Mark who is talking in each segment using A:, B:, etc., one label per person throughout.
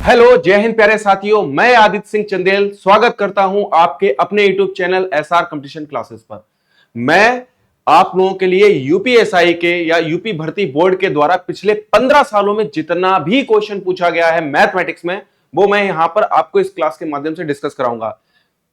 A: Hello, जय हिंद प्यारे साथियों। मैं आदित्य सिंह चंदेल स्वागत करता हूं आपके अपने YouTube channel SR competition classes पर। मैं आप लोगों के लिए यूपीएसआई के या यूपी भर्ती बोर्ड के द्वारा पिछले 15 सालों में जितना भी क्वेश्चन पूछा गया है मैथमेटिक्स में, वो मैं यहां पर आपको इस क्लास के माध्यम से डिस्कस कराऊंगा।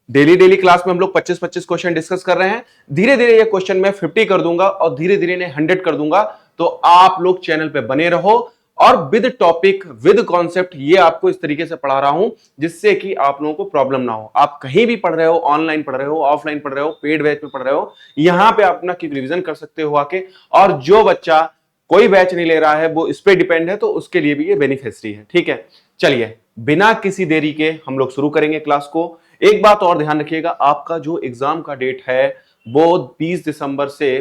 A: डेली डेली क्लास में हम लोग 25-25 क्वेश्चन डिस्कस कर रहे हैं। धीरे धीरे ये क्वेश्चन मैं 50 कर दूंगा और धीरे धीरे इन्हें 100 कर दूंगा। तो आप लोग चैनल पे बने रहो और विद टॉपिक विद कॉन्सेप्ट ये आपको इस तरीके से पढ़ा रहा हूं जिससे कि आप लोगों को प्रॉब्लम ना हो। आप कहीं भी पढ़ रहे हो, ऑनलाइन पढ़ रहे हो, ऑफलाइन पढ़ रहे हो, पेड बैच में पढ़ रहे हो, यहां पे आप अपना रिवीजन कर सकते हो आके। और जो बच्चा कोई बैच नहीं ले रहा है वो इस पे डिपेंड है, तो उसके लिए भी ये बेनिफिशियरी है। ठीक है, चलिए बिना किसी देरी के हम लोग शुरू करेंगे क्लास को। एक बात और ध्यान रखिएगा, आपका जो एग्जाम का डेट है वो 20 दिसंबर से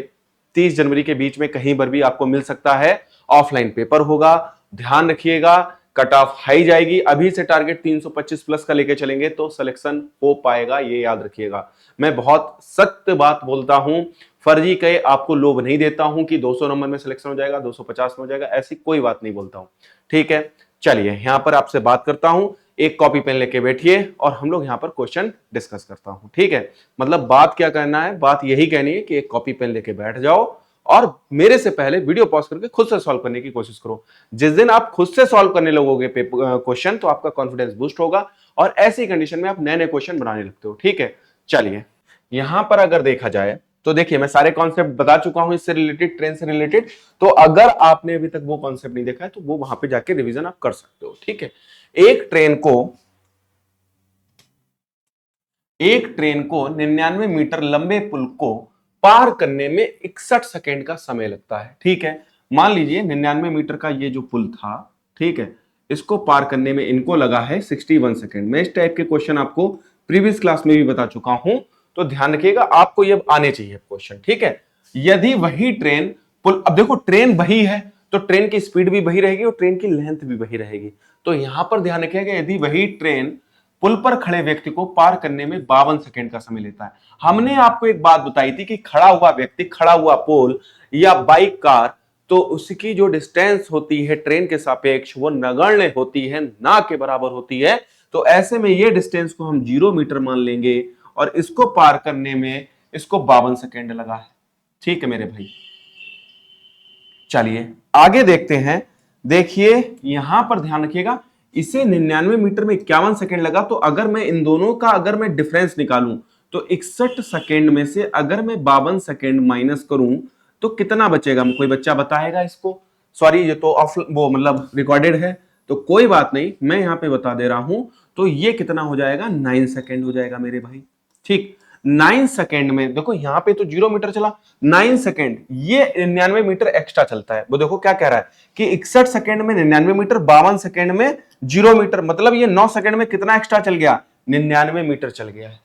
A: 30 जनवरी के बीच में कहीं पर भी आपको मिल सकता है। ऑफलाइन पेपर होगा, ध्यान रखिएगा। कट ऑफ हाई जाएगी। अभी से टारगेट 325 प्लस का लेके चलेंगे तो सिलेक्शन हो पाएगा, ये याद रखिएगा। मैं बहुत सत्य बात बोलता हूं, फर्जी कहे आपको लोभ नहीं देता हूं कि 200 नंबर में सिलेक्शन हो जाएगा, 250 में हो जाएगा, ऐसी कोई बात नहीं बोलता हूं। ठीक है, चलिए यहां पर आपसे बात करता हूं। एक कॉपी पेन लेके बैठिए और हम लोग यहां पर क्वेश्चन डिस्कस करता हूं। ठीक है, मतलब बात क्या करना है, बात यही कहनी है कि एक कॉपी पेन लेके बैठ जाओ और मेरे से पहले वीडियो पॉज करके खुद से सॉल्व करने की कोशिश करो। जिस दिन आप खुद से सॉल्व करने लगोगे क्वेश्चन तो आपका कॉन्फिडेंस बूस्ट होगा और ऐसी कंडीशन में आप नए नए क्वेश्चन बनाने लगते हो। ठीक है, चलिए यहां पर अगर देखा जाए तो देखिए मैं सारे कॉन्सेप्ट बता चुका हूं इससे रिलेटेड, ट्रेन से रिलेटेड। तो अगर आपने अभी तक वो कॉन्सेप्ट नहीं देखा है तो वो वहां पे जाके रिवीजन आप कर सकते हो। ठीक है, एक ट्रेन को 99 मीटर लंबे पुल को पार करने में 61 सेकेंड का समय लगता है। ठीक है, मान लीजिए 99 मीटर का ये जो पुल था, ठीक है, इसको पार करने में इनको लगा है 61 सेकेंड। मैं इस टाइप के क्वेश्चन आपको प्रीवियस क्लास में भी बता चुका हूं, तो ध्यान रखिएगा, आपको ये आने चाहिए क्वेश्चन। ठीक है, यदि वही ट्रेन पुल, अब देखो ट्रेन वही है तो ट्रेन की स्पीड भी वही रहेगी और ट्रेन की लेंथ भी वही रहेगी। तो यहां पर ध्यान रखिएगा, यदि वही ट्रेन पुल पर खड़े व्यक्ति को पार करने में 52 सेकंड का समय लेता है। हमने आपको एक बात बताई थी कि खड़ा हुआ व्यक्ति, खड़ा हुआ पोल या बाइक कार, तो उसकी जो डिस्टेंस होती है ट्रेन के सापेक्ष वो नगण्य होती है, ना के बराबर होती है। तो ऐसे में ये डिस्टेंस को हम 0 मीटर मान लेंगे और इसको पार करने में इसको 52 सेकंड लगा है। ठीक है मेरे भाई, चलिए आगे देखते हैं। देखिए यहां पर ध्यान रखिएगा, इसे 99 मीटर में 51 सेकंड लगा, तो अगर मैं इन दोनों का अगर मैं डिफरेंस निकालूं तो 61 सेकंड में से अगर मैं 52 सेकंड माइनस करूं तो कितना बचेगा? कोई बच्चा बताएगा इसको? सॉरी, ये तो ऑफ वो मतलब रिकॉर्डेड है तो कोई बात नहीं, मैं यहां पे बता दे रहा हूं। तो ये कितना हो जाएगा? 9 सेकंड हो जाएगा मेरे भाई। ठीक, 9 सेकंड में देखो यहां पे तो 0 मीटर चला, 9 सेकंड ये 99 मीटर एक्स्ट्रा चलता है। वो देखो क्या कह रहा है कि 61 सेकंड में 99 मीटर, 52 सेकंड में 0 मीटर, मतलब ये 9 सेकंड में कितना एक्स्ट्रा चल गया? 99 मीटर चल गया है।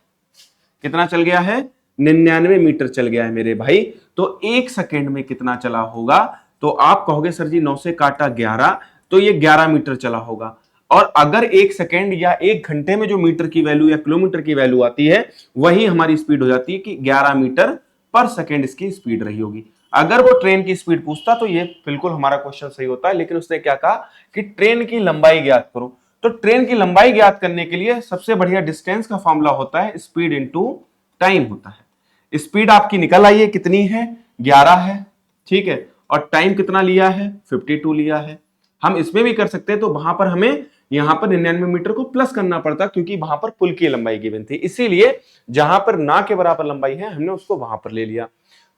A: कितना चल गया है? 99 मीटर चल गया है मेरे भाई। तो एक सेकंड में कितना चला होगा? तो आप कहोगे सर जी 9 से काटा 11, तो ये 11 मीटर चला होगा। और अगर एक सेकंड या एक घंटे में जो मीटर की वैल्यू या किलोमीटर की वैल्यू आती है वही हमारी स्पीड हो जाती है कि 11 मीटर पर सेकंड इसकी स्पीड रही होगी। अगर वो ट्रेन की स्पीड पूछता तो ये बिल्कुल हमारा क्वेश्चन सही होता है, लेकिन उसने क्या कहा कि ट्रेन की लंबाई ज्ञात करो। तो ट्रेन की लंबाई ज्ञात करने के लिए सबसे बढ़िया डिस्टेंस का फॉर्मूला होता है स्पीड इंटू टाइम होता है। स्पीड आपकी निकल आई है, कितनी है? 11 है। ठीक है, और टाइम कितना लिया है? 52 लिया है। हम इसमें भी कर सकते हैं, तो वहां पर हमें यहां पर 99 मीटर को प्लस करना पड़ता क्योंकि वहां पर पुल की लंबाई गिवन थी, इसीलिए जहां पर ना के बराबर लंबाई है हमने उसको वहां पर ले लिया।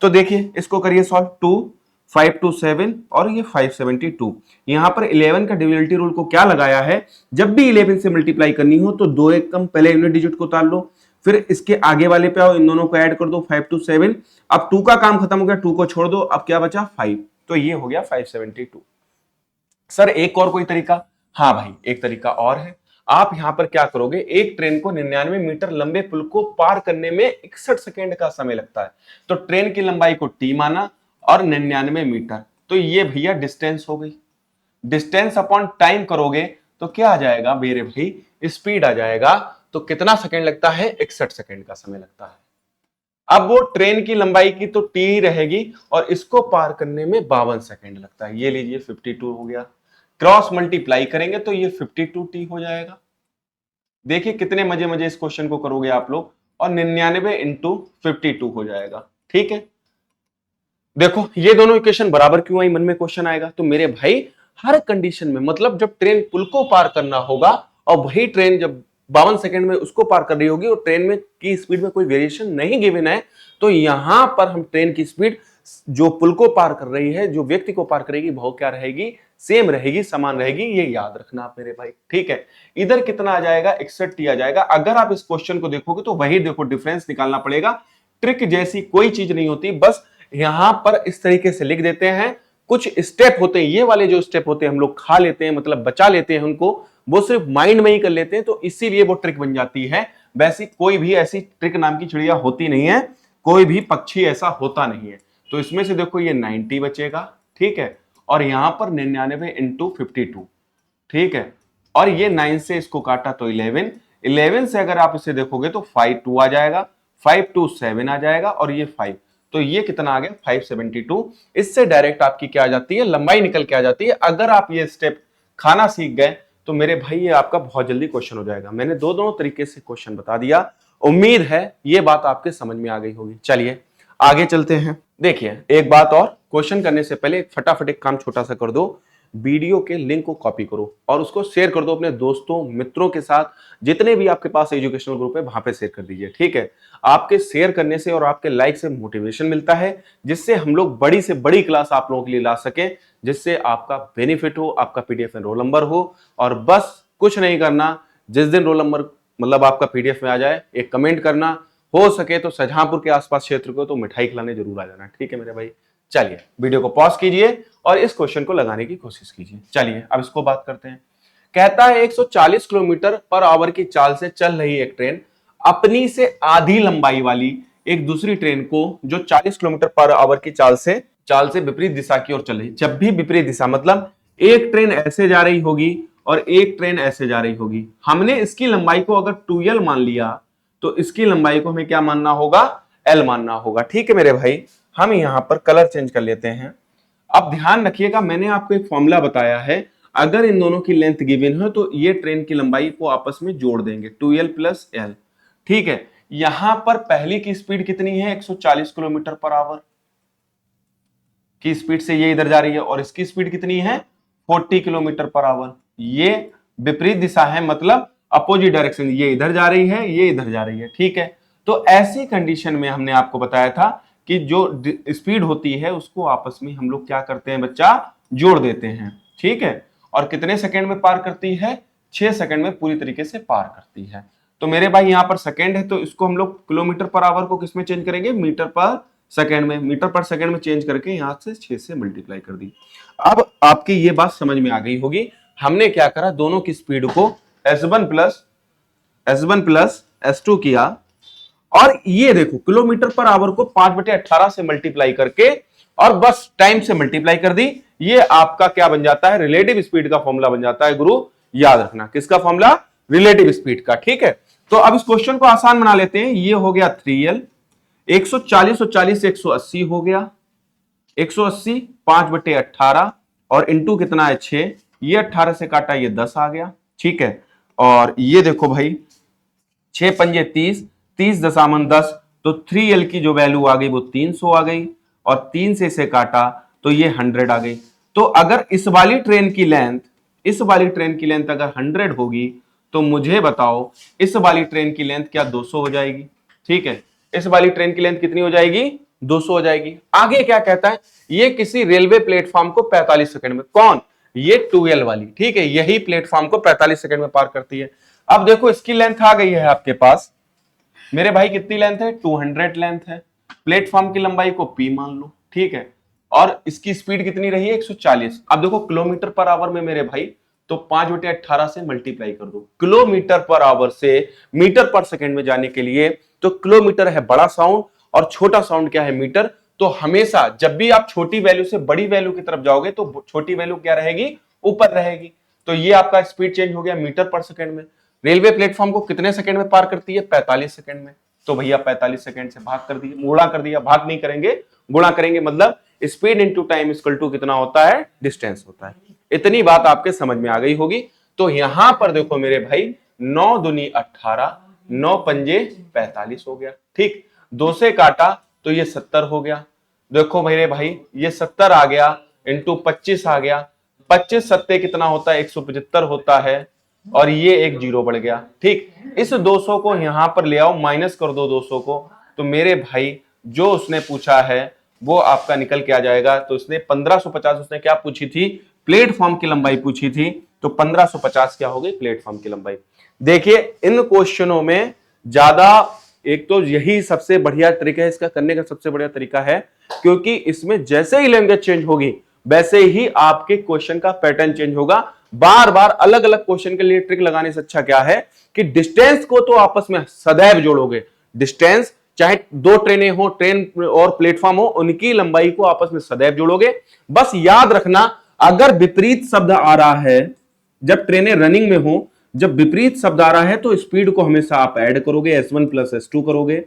A: तो देखिए इसको करिए सॉल्व। 2 5 2 7 और ये 572। यहां पर 11 का डिविजिबिलिटी रूल को क्या लगाया है, जब भी 11 से मल्टीप्लाई करनी हो तो 2 एक कम पहले यूनिट डिजिट को उतार लो, फिर इसके आगे वाले पे आओ, इन दोनों को ऐड कर दो, 5 2 7। अब 2 का काम खत्म हो गया, 2 को छोड़ दो, अब क्या बचा? 5। तो ये हो गया 572। सर एक और कोई तरीका? हाँ भाई, एक तरीका और है। आप यहां पर क्या करोगे, एक ट्रेन को 99 मीटर लंबे पुल को पार करने में 61 सेकेंड का समय लगता है, तो ट्रेन की लंबाई को टी माना और 99 मीटर, तो ये भैया डिस्टेंस हो गई। डिस्टेंस अपॉन टाइम करोगे तो क्या आ जाएगा मेरे भाई? स्पीड आ जाएगा। तो कितना सेकेंड लगता है? 61 सेकेंड का समय लगता है। अब वो ट्रेन की लंबाई की तो टी रहेगी और इसको पार करने में 52 सेकेंड लगता है। ये लीजिए 52 हो गया। क्रॉस मल्टीप्लाई करेंगे तो ये 52t हो जाएगा। देखिए कितने मजे मजे इस क्वेश्चन को करोगे आप लोग, और 99 इंटू 52 हो जाएगा। ठीक है, देखो ये दोनों इक्वेशन बराबर क्यों आई, मन में क्वेश्चन आएगा। तो मेरे भाई हर कंडीशन में, मतलब जब ट्रेन पुल को पार करना होगा और वही ट्रेन जब 52 सेकंड में उसको पार कर रही होगी और ट्रेन में की स्पीड में कोई वेरिएशन नहीं गिवन है, तो यहां पर हम ट्रेन की स्पीड जो पुल को पार कर रही है, जो व्यक्ति को पार करेगी, वो क्या रहेगी, सेम रहेगी, समान रहेगी। ये याद रखना आप मेरे भाई। ठीक है, इधर कितना आ जाएगा, 61t आ जाएगा। अगर आप इस क्वेश्चन को देखोगे तो वही देखो डिफरेंस निकालना पड़ेगा। ट्रिक जैसी कोई चीज नहीं होती, बस यहां पर इस तरीके से लिख देते हैं। कुछ स्टेप होते हैं, ये वाले जो स्टेप होते हैं हम लोग खा लेते हैं, मतलब बचा लेते हैं उनको, वो सिर्फ माइंड में ही कर लेते हैं, तो इसीलिए वो ट्रिक बन जाती है। वैसी कोई भी ऐसी ट्रिक नाम की चिड़िया होती नहीं है, कोई भी पक्षी ऐसा होता नहीं है। तो इसमें से देखो ये 90 बचेगा, ठीक है, और यहां पर 99 इंटू 52, ठीक है, और ये 9 से इसको काटा तो 11 से अगर आप इसे देखोगे तो 52 आ जाएगा, 527 आ जाएगा, और ये 5, तो ये कितना आ गया 572। इससे डायरेक्ट आपकी क्या आ जाती है, लंबाई निकल के आ जाती है। अगर आप ये स्टेप खाना सीख गए तो मेरे भाई ये आपका बहुत जल्दी क्वेश्चन हो जाएगा। मैंने दोनों तरीके से क्वेश्चन बता दिया, उम्मीद है ये बात आपके समझ में आ गई होगी। चलिए आगे चलते हैं। देखिए एक बात और, क्वेश्चन करने से पहले फटाफट एक काम छोटा सा कर दो, वीडियो के लिंक को कॉपी करो और उसको शेयर कर दो अपने दोस्तों मित्रों के साथ, जितने भी आपके पास एजुकेशनल ग्रुप है वहां पे शेयर कर दीजिए। ठीक है, आपके शेयर करने से और आपके लाइक से मोटिवेशन मिलता है, जिससे हम लोग बड़ी से बड़ी क्लास आप लोगों के लिए ला सके, जिससे आपका बेनिफिट हो, आपका पीडीएफ में रोल नंबर हो। और बस कुछ नहीं करना, जिस दिन रोल नंबर मतलब आपका पीडीएफ में आ जाए, एक कमेंट करना, हो सके तो शाहजहांपुर के आसपास क्षेत्र को तो मिठाई खिलाने जरूर आ जाना। ठीक है मेरे भाई, चलिए वीडियो को पॉज कीजिए और इस क्वेश्चन को लगाने की कोशिश कीजिए। चलिए अब इसको बात करते हैं। कहता है 140 किलोमीटर पर आवर की चाल से चल रही एक ट्रेन अपनी से आधी लंबाई वाली एक दूसरी ट्रेन को, जो 40 किलोमीटर पर आवर की चाल से विपरीत दिशा की ओर चल रही। जब भी विपरीत दिशा मतलब एक ट्रेन ऐसे जा रही होगी और एक ट्रेन ऐसे जा रही होगी, हमने इसकी लंबाई को अगर 2l मान लिया तो इसकी लंबाई को हमें क्या मानना होगा, l मानना होगा। ठीक है मेरे भाई, हम यहां पर कलर चेंज कर लेते हैं। अब ध्यान रखिएगा, मैंने आपको एक फॉर्मूला बताया है, अगर इन दोनों की लेंथ गिवन हो तो ये ट्रेन की लंबाई को आपस में जोड़ देंगे, 2l प्लस l। ठीक है, यहां पर पहली की स्पीड कितनी है, 140 किलोमीटर पर आवर की स्पीड से ये इधर जा रही है, और इसकी स्पीड कितनी है, 40 किलोमीटर पर आवर। ये विपरीत दिशा है, मतलब अपोजिट डायरेक्शन, ये इधर जा रही है, ये इधर जा रही है। ठीक है, तो ऐसी कंडीशन में हमने आपको बताया था कि जो स्पीड होती है उसको आपस में हम लोग क्या करते हैं बच्चा, जोड़ देते हैं। ठीक है, और कितने सेकंड में पार करती है, 6 सेकंड में पूरी तरीके से पार करती है। तो मेरे भाई यहाँ पर सेकंड है, तो इसको हम लोग किलोमीटर पर आवर को किसमें चेंज करेंगे, मीटर पर सेकंड में। मीटर पर सेकंड में चेंज करके यहां से 6 से मल्टीप्लाई कर दी। अब आपकी ये बात समझ में आ गई होगी, हमने क्या करा, दोनों की स्पीड को s1 प्लस s2 किया, और ये देखो किलोमीटर पर आवर को 5/18 से मल्टीप्लाई करके और बस टाइम से मल्टीप्लाई कर दी। ये आपका क्या बन जाता है, रिलेटिव स्पीड का फॉर्मूला बन जाता है। गुरु याद रखना, किसका फॉर्मूला, रिलेटिव स्पीड का। ठीक है, तो अब इस क्वेश्चन को आसान बना लेते हैं। ये हो गया 3l, 140 और 40 से 180 हो गया, 180 5/18 और इंटू कितना है 6, ये 18 से काटा ये 10 आ गया। ठीक है, और ये देखो भाई 6 पंजे 30, 30 दशामन 10, तो 3l की जो वैल्यू आ गई वो 300 आ गई, और 3 से इसे काटा तो ये 100 आ गई। तो अगर इस वाली ट्रेन की लेंथ अगर 100 होगी तो मुझे बताओ इस वाली ट्रेन की लेंथ क्या 200 हो जाएगी। ठीक है, इस वाली ट्रेन की लेंथ कितनी हो जाएगी, 200 हो जाएगी। आगे क्या कहता है, ये किसी रेलवे प्लेटफॉर्म को 45 सेकंड में, कौन, ये 2l वाली, ठीक है, यही प्लेटफॉर्म को 45 सेकंड में पार करती है। अब देखो इसकी लेंथ आ गई है आपके पास मेरे भाई, कितनी लेंथ है, 200 लेंथ है। प्लेटफॉर्म की लंबाई को p मान लो। ठीक है, और इसकी स्पीड कितनी रही है, 140। अब देखो किलोमीटर पर आवर में मेरे भाई, तो 5/18 से मल्टीप्लाई कर दो। किलोमीटर पर आवर से मीटर पर सेकंड में जाने के लिए तो किलोमीटर है बड़ा साउंड और छोटा साउंड क्या है, मीटर। तो हमेशा जब भी आप छोटी वैल्यू से बड़ी वैल्यू की तरफ जाओगे तो छोटी वैल्यू क्या रहेगी, ऊपर रहेगी। तो ये आपका स्पीड चेंज हो गया मीटर पर सेकंड में। रेलवे प्लेटफॉर्म को कितने सेकंड में पार करती है, 45 सेकंड में। तो भैया 45 सेकंड से भाग कर दिए, गुणा कर दिया, भाग नहीं करेंगे, गुणा करेंगे, मतलब speed into time equal to कितना होता है, डिस्टेंस होता है। इतनी बात आपके समझ में आ गई होगी। तो यहां पर देखो मेरे भाई 9 दूनी 18, 9 पंजे 45 हो गया। ठीक, 2 से काटा तो ये 70 हो गया। देखो मेरे भाई ये 70 आ गया इंटू 25 आ गया। 25 सत्ते कितना होता है, 175 होता है, और ये एक जीरो बढ़ गया। ठीक, इस 200 को यहां पर ले आओ, माइनस कर दो 200 को, तो मेरे भाई जो उसने पूछा है वो आपका निकल के आ जाएगा। तो उसने 1550, उसने क्या पूछी थी, प्लेटफॉर्म की लंबाई पूछी थी, तो 1550 क्या हो गई, प्लेटफॉर्म की लंबाई। देखिए इन क्वेश्चनों में ज्यादा, एक तो यही सबसे बढ़िया ट्रिक है, इसका करने का सबसे बढ़िया तरीका है, क्योंकि इसमें जैसे ही लैंग्वेज चेंज होगी वैसे ही आपके क्वेश्चन का पैटर्न चेंज होगा। बार बार अलग अलग क्वेश्चन के लिए ट्रिक लगाने से अच्छा क्या है कि डिस्टेंस को तो आपस में सदैव जोड़ोगे। डिस्टेंस चाहे 2 ट्रेनें हो, ट्रेन और प्लेटफॉर्म हो, उनकी लंबाई को आपस में सदैव जोड़ोगे। बस याद रखना, अगर विपरीत शब्द आ रहा है, जब ट्रेनें रनिंग में हो, जब विपरीत शब्द आ रहा है तो स्पीड को हमेशा आप ऐड करोगे, S1 प्लस S2 करोगे।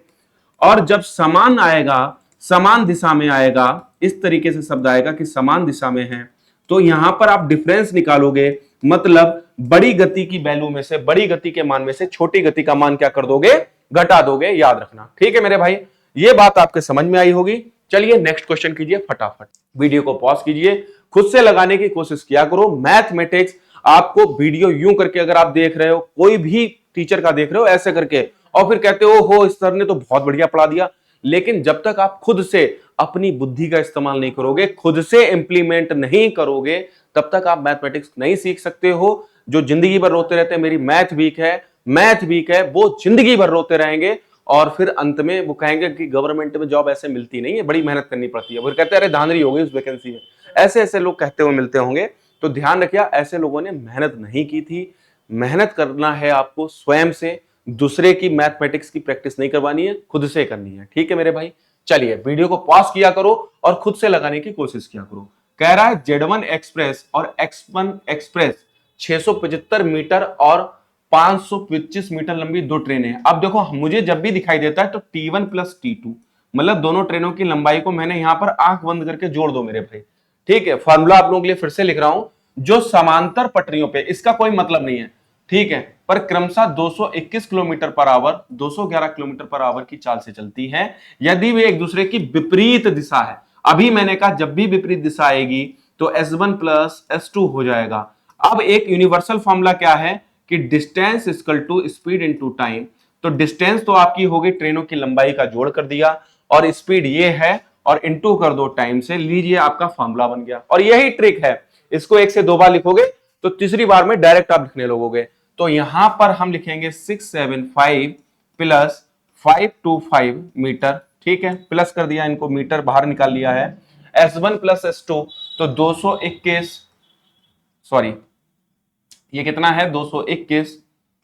A: और जब समान आएगा, समान दिशा में आएगा, इस तरीके से शब्द आएगा कि समान दिशा में है, तो यहां पर आप डिफरेंस निकालोगे, मतलब बड़ी गति की वैल्यू में से, बड़ी गति के मान में से छोटी गति का मान क्या कर दोगे, घटा दोगे। याद रखना, ठीक है मेरे भाई, ये बात आपके समझ में आई होगी। चलिए नेक्स्ट क्वेश्चन कीजिए फटाफट, वीडियो को पॉज कीजिए, खुद से लगाने की कोशिश किया करो। मैथमेटिक्स आपको वीडियो यूं करके अगर आप देख रहे हो, कोई भी टीचर का देख रहे हो ऐसे करके, और फिर कहते हो इस सर ने तो बहुत बढ़िया पढ़ा दिया, लेकिन जब तक आप खुद से अपनी बुद्धि का इस्तेमाल नहीं करोगे, खुद से इंप्लीमेंट नहीं करोगे, तब तक आप मैथमेटिक्स नहीं सीख सकते हो। जो जिंदगी भर रोते रहते हैं मेरी मैथ वीक है, मैथ वीक है, वो जिंदगी भर रोते रहेंगे, और फिर अंत में वो कहेंगे कि गवर्नमेंट में जॉब ऐसे मिलती नहीं है, बड़ी मेहनत करनी पड़ती है। वो कहते हैं अरे धांधली हो गई उस वैकेंसी में, ऐसे ऐसे लोग कहते हुए मिलते होंगे। तो ध्यान रखिए, ऐसे लोगों ने मेहनत नहीं की थी। मेहनत करना है आपको स्वयं से, दूसरे की मैथमेटिक्स की प्रैक्टिस नहीं करवानी है, खुद से करनी है। ठीक है मेरे भाई, चलिए वीडियो को पॉज किया करो और खुद से लगाने की कोशिश किया करो। कह रहा है Z1 एक्सप्रेस और X1 एक्सप्रेस 675 मीटर और 525 मीटर लंबी 2 ट्रेनें हैं। अब देखो मुझे जब भी दिखाई देता है तो T1 प्लस T2, मतलब दोनों ट्रेनों की लंबाई को मैंने यहां पर आंख बंद करके जोड़ दो मेरे भाई। ठीक है, फॉर्मूला आप लोगों के लिए फिर से लिख रहा हूं, जो समांतर पटरियों पे, इसका कोई मतलब नहीं है, ठीक है, पर क्रमशः 221 kilometre per hour, 211 kilometre per hour की चाल से चलती हैं, यदि वे एक दूसरे की विपरीत दिशा है। अभी मैंने कहा जब भी विपरीत दिशा आएगी तो S1 प्लस S2 हो जाएगा। अब एक यूनिवर्सल फॉर्मूला क्या है कि distance equal to speed into time. तो डिस्टेंस तो आपकी होगी ट्रेनों की लंबाई का जोड़ कर दिया, और स्पीड ये है, और इनटू कर दो टाइम से, लीजिए आपका फॉर्मूला बन गया। और यही ट्रिक है, इसको 1 से 2 बार लिखोगे तो तीसरी बार में डायरेक्ट आप लिखने लगोगे। तो यहां पर हम लिखेंगे 675 प्लस 525 मीटर, ठीक है, प्लस कर दिया, इनको मीटर बाहर निकाल लिया है। S1 प्लस S2 तो 221, सॉरी ये कितना है 221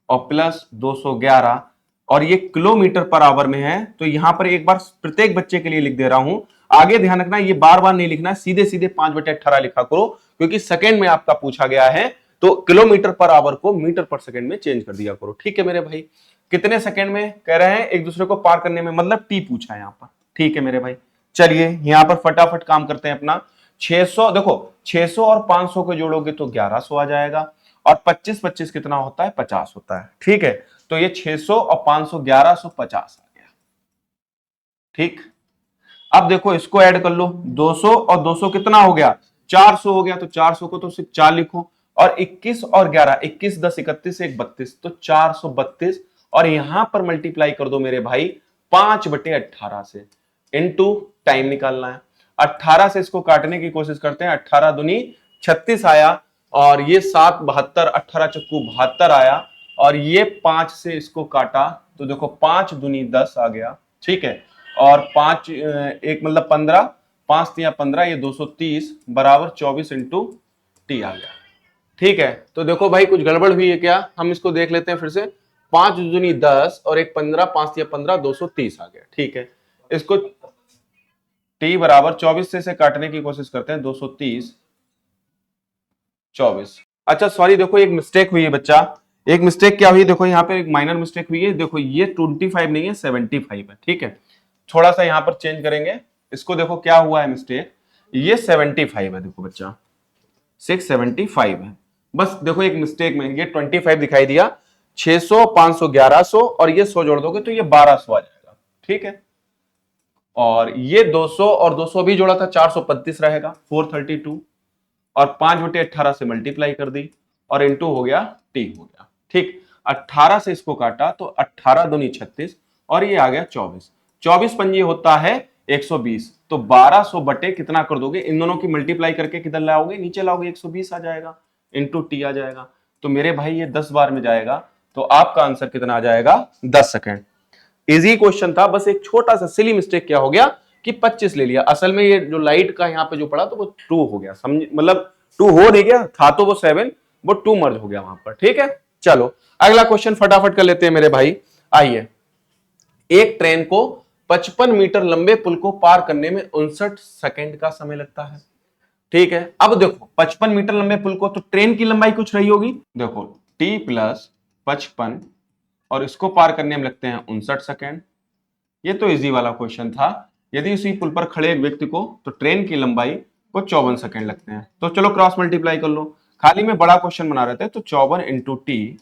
A: और प्लस 211, और ये किलोमीटर पर आवर में है। तो यहां पर एक बार प्रत्येक बच्चे के लिए लिख दे रहा हूं, आगे ध्यान रखना, ये बार बार नहीं लिखना, सीधे सीधे 5/18 लिखा करो, क्योंकि सेकंड में आपका पूछा गया है, तो किलोमीटर पर आवर को मीटर पर सेकंड में चेंज कर दिया करो। ठीक है मेरे भाई, कितने सेकंड में कह रहे हैं एक दूसरे को पार करने में, मतलब टी पूछा है यहां पर। ठीक है मेरे भाई, चलिए यहां पर फटाफट काम करते हैं अपना। 600, देखो 600 और 500 को जोड़ोगे तो 1100 आ जाएगा, और 25 25 कितना होता है, 50 होता है। ठीक है, तो ये 600 और 500 1150 आ गया। ठीक, अब देखो इसको ऐड कर लो, 200 और 200 कितना हो गया, 400 हो गया, तो 400 को तो सिर्फ 4 लिखो, और 21 और 11, 21 10 31 1 32, तो 432, और यहां पर मल्टीप्लाई कर दो मेरे भाई 5/18 से, इनटू टाइम निकालना है। 18 से इसको काटने की कोशिश करते हैं, 18 दूनी 36 आया, और ये 7 72, 18 चक्कू 72 आया, और ये 5 से इसको काटा तो देखो 5 दूनी 10 आ गया। ठीक है, और 5 एक मतलब 15, 5 तिया 15, ये 230 बराबर 24 इंटू टी आ गया। ठीक है, तो देखो भाई कुछ गड़बड़ हुई है क्या, हम इसको देख लेते हैं फिर से। 5 दूनी 10 और एक 15, 5 तिया 15, 230 आ गया। ठीक है, इसको टी बराबर 24 से काटने की कोशिश करते हैं, 230 24। अच्छा सॉरी, देखो एक मिस्टेक हुई है बच्चा, एक मिस्टेक क्या हुई, देखो यहाँ पे एक माइनर मिस्टेक हुई है। देखो ये 25 नहीं है, 75 है। ठीक है, थोड़ा सा यहां पर चेंज करेंगे इसको, देखो क्या हुआ है मिस्टेक, ये 75 है। देखो बच्चा 675 है। बस देखो एक मिस्टेक में ये 25 दिखाई दिया, 600, 500, 1100 और ये 100 जोड़ दोगे तो ये 1200 आ जाएगा। ठीक है, और ये 200 और 200 भी जोड़ा था 435 रहेगा, 432 और 5/18 से मल्टीप्लाई कर दी और इनटू हो गया टी हो गया। ठीक, 18 से इसको काटा तो 18 दूनी 36 और ये आ गया 24, 24 पंजे होता है 120, तो 1200 बटे कितना कर दोगे, इन दोनों की मल्टीप्लाई करके किधर लाओगे, नीचे लाओगे, 120 आ जाएगा, इंटू टी आ जाएगा। तो मेरे भाई ये 10 बार में जाएगा, तो आपका आंसर कितना आ जाएगा, 10 सेकेंड। इजी क्वेश्चन था, बस एक छोटा सा सिली मिस्टेक क्या हो गया कि 25 ले लिया, असल में ये जो लाइट का यहाँ पे जो पड़ा तो वो 2 हो गया, समझ, मतलब 2 हो नहीं गया था तो वो 7, वो 2 मर्ज हो गया वहां पर। ठीक है, चलो अगला क्वेश्चन फटाफट कर लेते हैं मेरे भाई। आइए, एक ट्रेन को 55 मीटर लंबे पुल को पार करने में 59 सेकेंड का समय लगता है। ठीक है, अब देखो 55 मीटर लंबे पुल को, तो ट्रेन की लंबाई कुछ रही होगी, देखो t प्लस 55 और इसको पार करने में लगते हैं 59 सेकेंड। ये तो इजी वाला क्वेश्चन था। यदि उसी पुल पर खड़े एक व्यक्ति को, तो ट्रेन की लंबाई को 54 सेकेंड लगते हैं। तो चलो क्रॉस मल्टीप्लाई कर लो, खाली में बड़ा क्वेश्चन बना रहे थे, तो 54 into T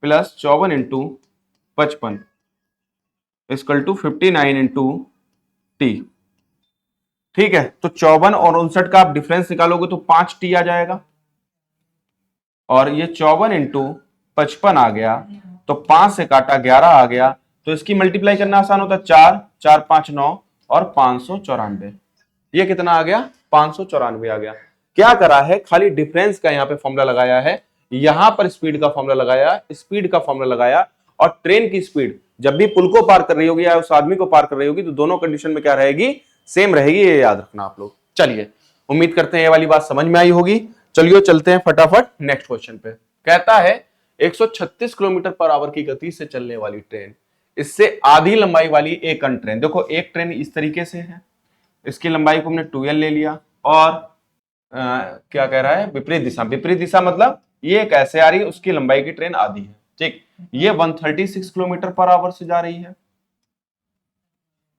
A: plus 54 into 55 equal to 59 into T. ठीक है, तो 54 और 59 का आप डिफरेंस निकालोगे तो 5t आ जाएगा, और ये 54 इंटू 55 आ गया, तो 5 से काटा 11 आ गया, तो इसकी मल्टीप्लाई करना आसान होता है, 4 4 5 9 और 594। ये कितना आ गया, 594 आ गया। क्या करा है, खाली डिफरेंस का यहाँ पे फॉर्मूला लगाया है, यहां पर स्पीड का फॉर्मूला लगाया, स्पीड का फॉर्मूला लगाया, और ट्रेन की स्पीड जब भी पुल को पार कर रही होगी या उस आदमी को पार कर रही होगी, तो दोनों कंडीशन में क्या रहेगी, सेम रहेगी, ये याद रखना आप लोग। चलिए, उम्मीद करते हैं ये वाली बात समझ में आई होगी। चलिए चलते हैं फटाफट नेक्स्ट क्वेश्चन पे। कहता है 136 किलोमीटर पर आवर की गति से चलने वाली ट्रेन, इससे आधी लंबाई वाली एक अन्य ट्रेन, देखो एक ट्रेन इस तरीके से है, इसकी लंबाई को हमने 2l ले लिया, और क्या कह रहा है, विपरीत दिशा, विपरीत दिशा मतलब ये एक ऐसे आ रही है, उसकी लंबाई की ट्रेन आधी है। ठीक, ये 136 किलोमीटर पर आवर से जा रही है,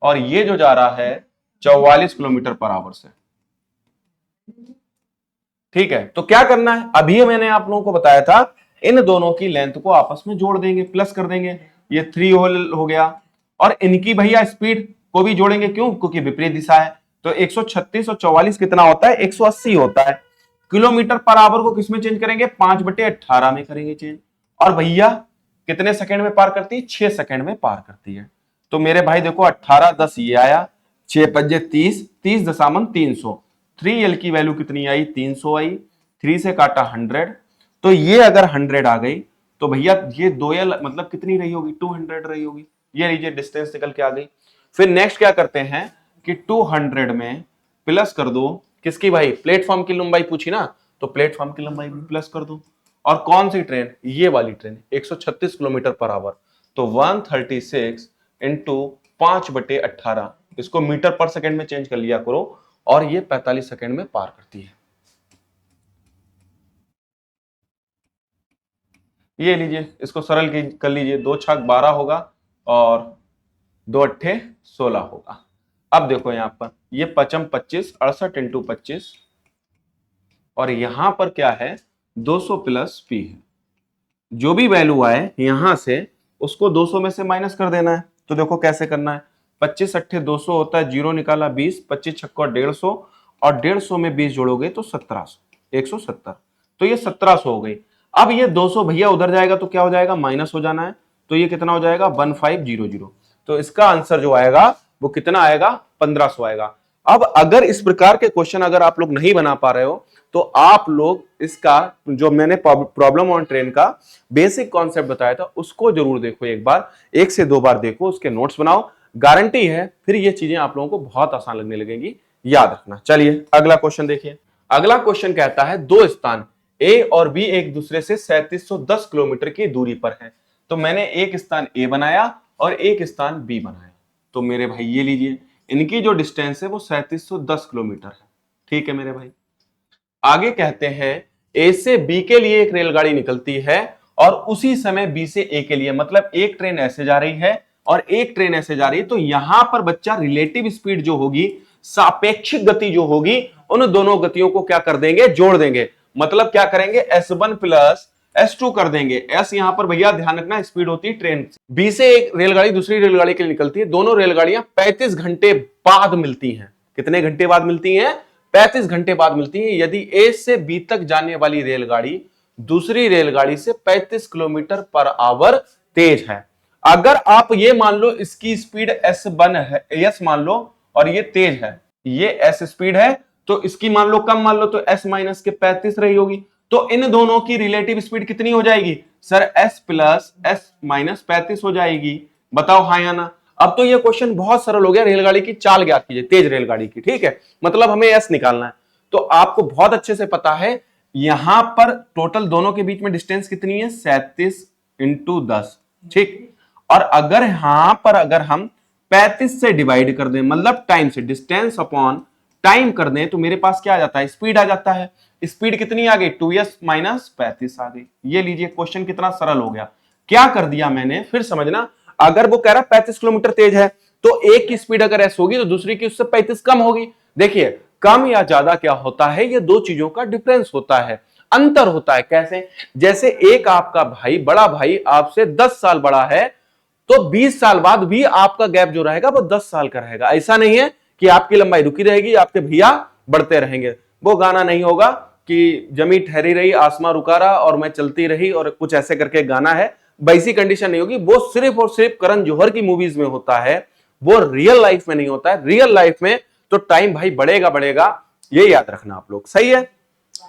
A: और ये जो जा रहा है 44 किलोमीटर पर आवर से। ठीक है, तो क्या करना है, अभी मैंने आप लोगों को बताया था, इन दोनों की लेंथ को आपस में जोड़ देंगे, प्लस कर देंगे, ये 3 हो गया, और इनकी भैया स्पीड को भी जोड़ेंगे, क्यों, क्योंकि विपरीत दिशा है। तो 136 और 44 कितना होता है, 180 होता है। किलोमीटर पर आवर को किसमें चेंज करेंगे, 5/18 में करेंगे चेंज, और भैया कितने सेकंड में पार करती है, 6 सेकंड में पार करती है। तो मेरे भाई देखो 18 10 ये आया, 6 पंजे 30, 30 दशामन 300, 3l की वैल्यू कितनी आई, 300 आई, 3 से काटा 100, तो ये अगर 100 आ गई, तो भैया ये 2l मतलब कितनी रही होगी, 200 रही होगी। ये लीजिए डिस्टेंस निकल के आ गई। फिर नेक्स्ट क्या करते हैं कि 200 में प्लस कर दो किसकी भाई, प्लेटफॉर्म की लंबाई पूछी ना, तो प्लेटफॉर्म की लंबाई भी प्लस कर दो, और कौन सी ट्रेन, ये वाली ट्रेन 136 किलोमीटर पर आवर, तो 136 इंटू 5/18, इसको मीटर पर सेकंड में चेंज कर लिया करो, और ये 45 सेकंड में पार करती है। ये लीजिए, इसको सरल कर लीजिए, 2 छक 12 होगा और 2 अट्ठे 16 होगा। अब देखो यहां पर ये 55 25, 68 इंटू 25, और यहां पर क्या है, 200 प्लस p है, जो भी वैल्यू आए यहां से उसको 200 में से माइनस कर देना है। तो देखो कैसे करना है, 25 अट्ठे 200 होता है, 0 निकाला 20, 25 छक्का 150, और 150 में 20 जोड़ोगे तो 1700, 170, तो ये 1700 हो गई। अब ये 200 भैया उधर जाएगा तो क्या हो जाएगा, माइनस हो जाना है, तो ये कितना हो जाएगा, 1500। तो इसका आंसर जो आएगा वो कितना आएगा, 1500 आएगा। अब अगर इस प्रकार के क्वेश्चन अगर आप लोग नहीं बना पा रहे हो, तो आप लोग इसका जो मैंने प्रॉब्लम ऑन ट्रेन का बेसिक कॉन्सेप्ट बताया था उसको जरूर देखो, एक बार 1 से 2 बार देखो, उसके नोट्स बनाओ, गारंटी है फिर ये चीजें आप लोगों को बहुत आसान लगने लगेंगी, याद रखना। चलिए अगला क्वेश्चन देखिए। अगला क्वेश्चन कहता है दो स्थान ए और बी एक दूसरे से 3710 किलोमीटर की दूरी पर है, तो मैंने एक स्थान ए बनाया और एक स्थान बी बनाया। तो मेरे भाई ये लीजिए, इनकी जो डिस्टेंस है वो 3710 किलोमीटर है। ठीक है मेरे भाई, आगे कहते हैं ए से बी के लिए एक रेलगाड़ी निकलती है और उसी समय बी से ए के लिए, मतलब एक ट्रेन ऐसे जा रही है और एक ट्रेन ऐसे जा रही है, तो यहां पर बच्चा रिलेटिव स्पीड जो होगी, सापेक्षिक गति जो होगी, उन दोनों गतियों को क्या कर देंगे, जोड़ देंगे, मतलब क्या करेंगे, S1 प्लस S2 कर देंगे। S यहां पर भैया ध्यान रखना स्पीड होती है ट्रेन से। बी से एक रेलगाड़ी दूसरी रेलगाड़ी के लिए निकलती है, दोनों रेलगाड़ियां 35 घंटे बाद मिलती हैं। कितने घंटे बाद मिलती हैं? 35 घंटे बाद मिलती है। यदि ए से बी तक जाने वाली रेलगाड़ी दूसरी रेलगाड़ी से 35 किलोमीटर पर आवर तेज है, अगर आप ये मान लो इसकी स्पीड S1 है, S मान लो, और ये तेज है, ये S स्पीड है, तो इसकी मान लो कम मान लो, तो S माइनस के 35 रही होगी। तो इन दोनों की रिलेटिव स्पीड कितनी हो जाएगी sir? S plus S minus 35 हो जाएगी। बताओ हाँ या ना। अब तो ये क्वेश्चन बहुत सरल हो गया, रेलगाड़ी की चाल ज्ञात कीजिए, तेज रेलगाड़ी की, ठीक है, मतलब हमें S निकालना है। तो आपको बहुत अच्छे से पता है यहां पर टोटल दोनों के बीच में डिस्टेंस कितनी है? 37 इंटू 10, ठीक। और अगर यहां पर अगर हम 35 से डिवाइड कर दें, मतलब टाइम से, डिस्टेंस अपॉन टाइम कर दें, तो मेरे पास क्या आ जाता है? स्पीड आ जाता है। स्पीड कितनी आ गई? 2s माइनस 35 आ गई। ये लीजिए क्वेश्चन कितना सरल हो गया। क्या कर दिया मैंने, फिर समझना। अगर वो कह रहा 35 किलोमीटर तेज है, तो एक की स्पीड अगर s होगी तो दूसरी की उससे 35 कम होगी। देखिए कम या ज्यादा क्या होता है, ये दो चीजों का डिफरेंस होता है, अंतर होता है। कैसे? जैसे एक आपका भाई, बड़ा भाई आपसे 10 साल बड़ा है, तो 20 साल बाद भी आपका गैप जो रहेगा वो 10 साल का रहेगा। ऐसा नहीं है कि आपकी लंबाई रुकी रहेगी, आपके भैया बढ़ते रहेंगे। वो गाना नहीं होगा कि जमी ठहरी रही आसमां रुका रहा और मैं चलती रही, और कुछ ऐसे करके गाना है, वैसी कंडीशन नहीं होगी। वो सिर्फ और सिर्फ करण जौहर की मूवीज में होता है, वो रियल लाइफ में नहीं होता है। रियल लाइफ में तो टाइम भाई बढ़ेगा बढ़ेगा, ये याद रखना आप लोग, सही है।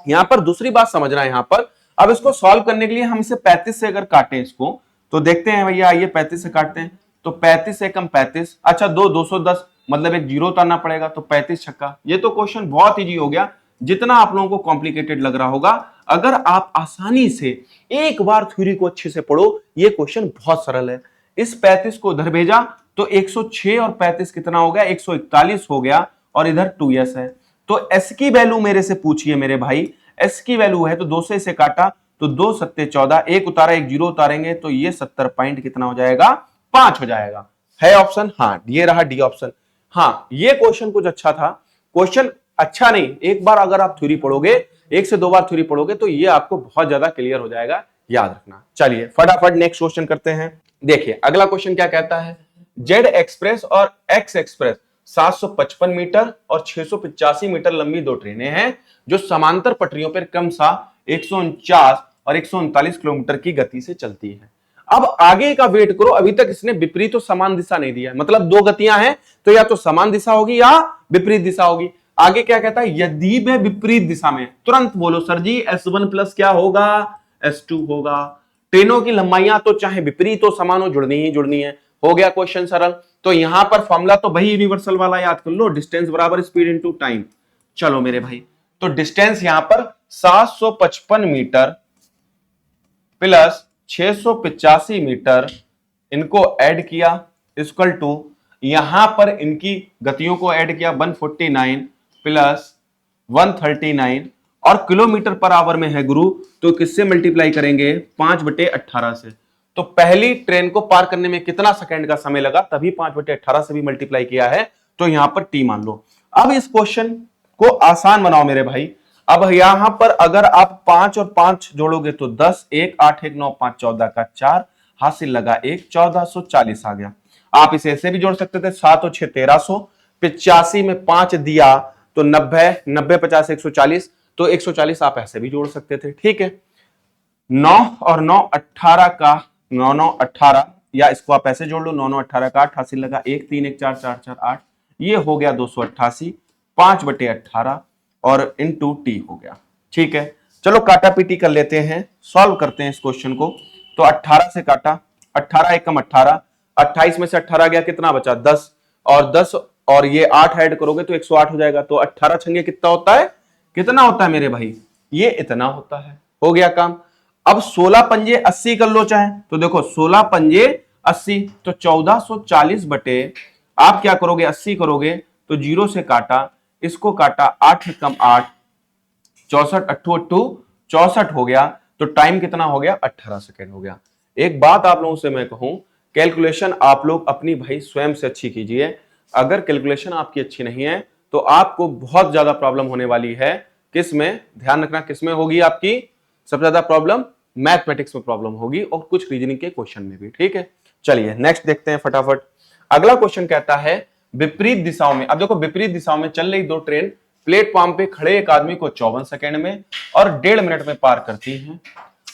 A: यहां पर दूसरी बात समझना है, यहां पर अब इसको सॉल्व करने के लिए हम इसे 35 से अगर काटें इसको, तो देखते हैं भैया, आइए 35 से काटते हैं। तो 35 से कम 35, अच्छा 210, मतलब एक जीरो उतारना पड़ेगा, तो 35 छक्का। ये तो क्वेश्चन बहुत इजी हो गया। जितना आप लोगों को कॉम्प्लिकेटेड लग रहा होगा, अगर आप आसानी से एक बार थ्योरी को अच्छे से पढ़ो, ये क्वेश्चन बहुत सरल है। इस 35 को उधर भेजा तो 106 और 35 कितना हो गया? 141 हो गया, और इधर 2s है। तो s की वैल्यू मेरे से पूछिए मेरे भाई, s की वैल्यू है, तो 2 से इसे काटा तो 2 सत्ते 14, एक उतारा एक जीरो उतारेंगे, तो ये 70 पॉइंट कितना हो जाएगा? 5 हो जाएगा। है ऑप्शन? हाँ, ये रहा डी ऑप्शन। हाँ, ये क्वेश्चन कुछ अच्छा था। क्वेश्चन अच्छा नहीं, एक बार अगर आप थ्योरी पढ़ोगे, एक से दो बार थ्योरी पढ़ोगे, तो ये आपको बहुत ज्यादा क्लियर हो जाएगा, याद रखना। चलिए फटाफट नेक्स्ट क्वेश्चन करते हैं। देखिए अगला क्वेश्चन क्या कहता है, जेड एक्सप्रेस और एक्स एक्सप्रेस 755 मीटर और 685 मीटर लंबी दो ट्रेनें हैं, जो समांतर पटरियों पर क्रमशः 149 और 139 किलोमीटर की गति से चलती है। अब आगे का वेट करो, अभी तक इसने विपरीत और समान दिशा नहीं दिया है, मतलब दो गतियां हैं, तो या तो समान दिशा होगी या विपरीत दिशा होगी। आगे क्या कहता है, यदि वे विपरीत दिशा में, तुरंत बोलो सर जी S1 प्लस क्या होगा? S2 होगा। ट्रेनों की लंबाइयां तो चाहे विपरीत हो समान हो, जुड़नी ही जुड़नी है। हो गया क्वेश्चन सरल। तो यहां पर फॉर्मूला तो वही यूनिवर्सल वाला याद कर लो, डिस्टेंस बराबर स्पीड इनटू टाइम। चलो मेरे भाई, तो डिस्टेंस यहां पर 755 मीटर प्लस 685 मीटर, इनको ऐड किया इक्वल टू, यहां पर इनकी गतियों को ऐड किया 149 प्लस 139, और किलोमीटर पर आवर में है गुरु, तो किससे मल्टीप्लाई करेंगे? 5/18 से। तो पहली ट्रेन को पार करने में कितना सेकंड का समय लगा, तभी 5/18 से भी मल्टीप्लाई किया है, तो यहां पर टी मान लो। अब इस क्वेश्चन को आसान बनाओ मेरे भाई। अब यहां पर अगर आप 5 और 5 जोड़ोगे तो 10, 1 8 1 9 5 14 का 4, हासिल लगा 1, 1440 आ गया। आप इसे ऐसे भी जोड़ सकते थे, 7 और 6 1300, 85 में 5 दिया तो 90, 90 50 140, तो 140 आप ऐसे भी जोड़ सकते थे, ठीक है। 9 और 9 18 का 9 9 18, या इसको आप ऐसे जोड़ लो, 9 9 18 का 8, हासिल लगा 1 3 1 4 4 4 8, ये हो गया 288, 5/18 और इनटू टी हो गया, ठीक है। चलो काटा पीटी कर लेते हैं, सॉल्व करते हैं इस क्वेश्चन को। तो 18 से काटा, 18 1 कम 18, 28 में से 18 गया, कितना बचा? 10, और 10 और ये 8 ऐड करोगे तो 108 हो जाएगा। तो 18 छंगे कितना होता है? कितना होता है मेरे भाई? ये इतना होता है। हो गया काम। अब 16 पंजे 80 कर लो चाहे, तो देखो 16 पंजे 80, तो 1440 बटे, आप क्या करोगे 80 करोगे तो जीरो से काटा, इसको काटा 8 कम 8, 64 अट्ठू अट्ठू 64 हो गया। तो टाइम कितना हो गया? 18 सेकेंड हो गया। एक बात आप लोगों से मैं कहूं, कैलकुलेशन आप लोग अपनी भाई स्वयं से अच्छी कीजिए। अगर कैलकुलेशन आपकी अच्छी नहीं है तो आपको बहुत ज्यादा प्रॉब्लम होने वाली है। किस में ध्यान रखना, किस में होगी आपकी सबसे ज्यादा प्रॉब्लम, मैथमेटिक्स में प्रॉब्लम होगी और कुछ रीजनिंग के क्वेश्चन में भी। ठीक है, चलिए नेक्स्ट देखते हैं फटाफट। अगला क्वेश्चन कहता है विपरीत दिशाओं में, अब देखो विपरीत दिशाओं में चल रही दो ट्रेन प्लेटफॉर्म पे खड़े एक आदमी को 54 सेकंड में और 1.5 मिनट में पार करती हैं।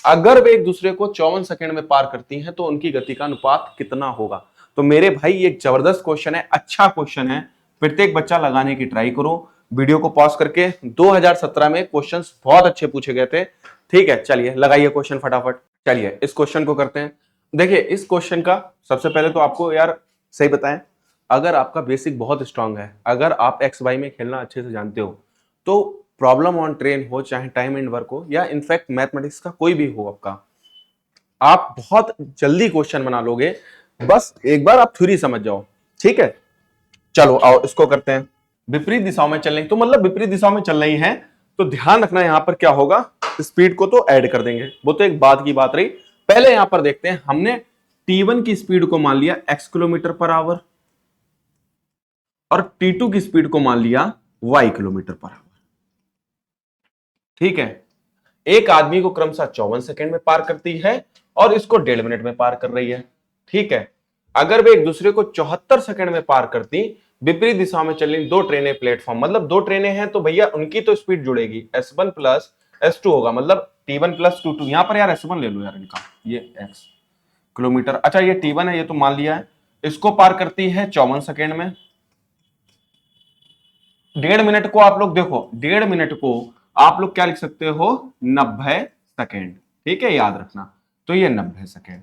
A: अगर वे एक दूसरे को 54 सेकंड में पार करती हैं तो उनकी गति का अनुपात कितना होगा। तो मेरे भाई ये एक जबरदस्त क्वेश्चन है, अच्छा क्वेश्चन है, प्रत्येक बच्चा लगाने की ट्राई करो। वीडियो को पॉज करके 2017 में क्वेश्चंस बहुत अच्छे पूछे गए थे। ठीक है, चलिए लगाइए क्वेश्चन फटाफट। चलिए इस क्वेश्चन को करते हैं। देखिए इस क्वेश्चन का सबसे पहले तो आपको यार सही बताएं, अगर आपका बेसिक बहुत स्ट्रांग है, अगर आप एक्स वाई में खेलना अच्छे से जानते हो, तो प्रॉब्लम ऑन ट्रेन हो चाहे टाइम एंड वर्क हो या इनफैक्ट मैथमेटिक्स का कोई भी हो आपका, आप बहुत जल्दी क्वेश्चन बना लोगे। बस एक बार आप थ्योरी समझ जाओ। ठीक है, चलो आओ इसको करते हैं। विपरीत दिशाओं में चल रही, तो मतलब विपरीत दिशाओं में चल रही है तो ध्यान रखना यहां पर क्या होगा, स्पीड को तो ऐड कर देंगे, वो तो एक बाद की बात रही। पहले यहां पर देखते हैं, हमने T1 की स्पीड को मान लिया x किलोमीटर पर आवर और T2 की स्पीड को मान लिया y किलोमीटर पर आवर। ठीक है, एक आदमी को क्रमशः 54 सेकंड में पार करती है और इसको 1.5 मिनट में पार कर रही है। ठीक है, अगर वे एक दूसरे को 74 सेकंड में पार करती, विपरीत दिशा में चल रही दो ट्रेनें प्लेटफॉर्म, मतलब दो ट्रेनें हैं तो भैया उनकी तो स्पीड जुड़ेगी, S1 प्लस S2 होगा, मतलब T1 प्लस T2। यहां पर यार S1 ले लो यार इनका, ये x किलोमीटर, अच्छा ये T1 है, ये तो मान लिया है। इसको पार करती है 54 सेकेंड में। 1.5 मिनट को आप लोग देखो, 1.5 मिनट को आप लोग क्या लिख सकते हो, 90 सेकेंड। ठीक है, याद रखना, तो ये 90 सेकेंड।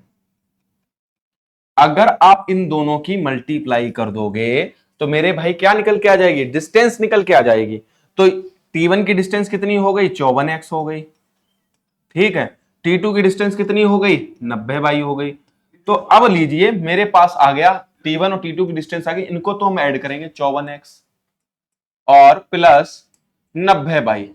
A: अगर आप इन दोनों की मल्टीप्लाई कर दोगे तो मेरे भाई क्या निकल के आ जाएगी, डिस्टेंस निकल के आ जाएगी। तो T1 की डिस्टेंस कितनी हो गई, 54x हो गई। ठीक है, T2 की डिस्टेंस कितनी हो गई, 90 हो गई। तो अब लीजिए मेरे पास आ गया T1 और T2 की डिस्टेंस आ गई, इनको तो हम ऐड करेंगे 54x और प्लस 90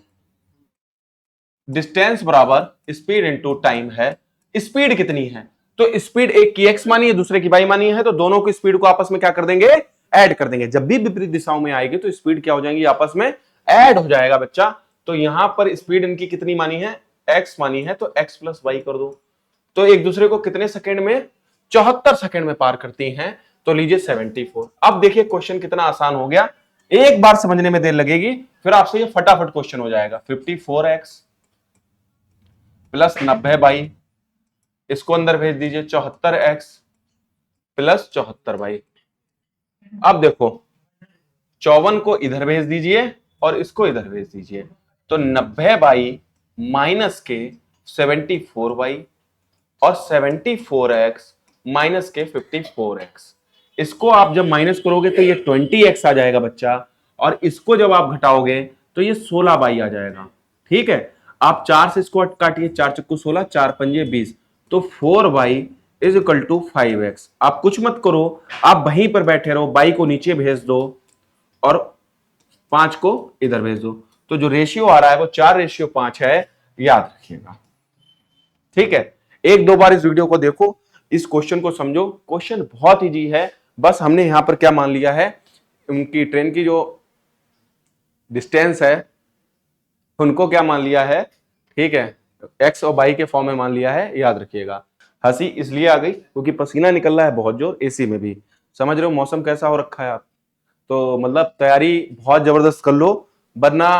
A: डिस्टेंस बराबर स्पीड इनटू टाइम है। स्पीड कितनी है, तो स्पीड एक की x मानी है, दूसरे की y मानी है, तो दोनों की स्पीड को आपस में क्या कर देंगे, ऐड कर देंगे। जब भी विपरीत दिशाओं में आएगी तो स्पीड क्या हो जाएंगी, आपस में ऐड हो जाएगा बच्चा। तो यहां पर स्पीड इनकी कितनी मानी है, x मानी है, तो x प्लस y कर दो। तो एक दूसरे को कितने सेकंड में, 74 सेकंड में पार करती हैं। तो लीजिए 74। अब देखिए क्वेश्चन कितना आसान हो गया, एक बार समझने में देर लगेगी, फिर आपसे ये फटाफट क्वेश्चन हो जाएगा। 54x प्लस 90 इसको अंदर भेज दीजिए, 74x प्लस 74। अब देखो 54 को इधर भेज दीजिए और इसको इधर भेज दीजिए, तो 90 माइनस के 74y और 74x माइनस के 54x। इसको आप जब माइनस करोगे तो ये 20x आ जाएगा बच्चा, और इसको जब आप घटाओगे तो ये 16y आ जाएगा। ठीक है, आप 4 से इसको काटिए, 4 चक्कू 16, 4 पंजे 20, तो 4y is equal to 5x। आप कुछ मत करो, आप वहीं पर बैठे रहो, y को नीचे भेज दो और 5 को इधर भेज दो, तो जो रेशियो आ रहा है वो 4:5 है, याद रखिएगा। ठीक है, एक दो बार इस वीडियो को देखो, इस क्वेश्चन को समझो, क्वेश्चन बहुत इजी है। बस हमने यहां पर क्या मान लिया है, उनकी ट्रेन की जो डिस्टेंस है उनको क्या मान लिया है, ठीक है, एक्स और वाई के फॉर्म में मान लिया है, याद रखिएगा। हंसी इसलिए आ गई क्योंकि पसीना निकल रहा है बहुत जोर, एसी में भी, समझ रहे हो मौसम कैसा हो रखा है आप, तो मतलब तैयारी बहुत जबरदस्त कर लो वरना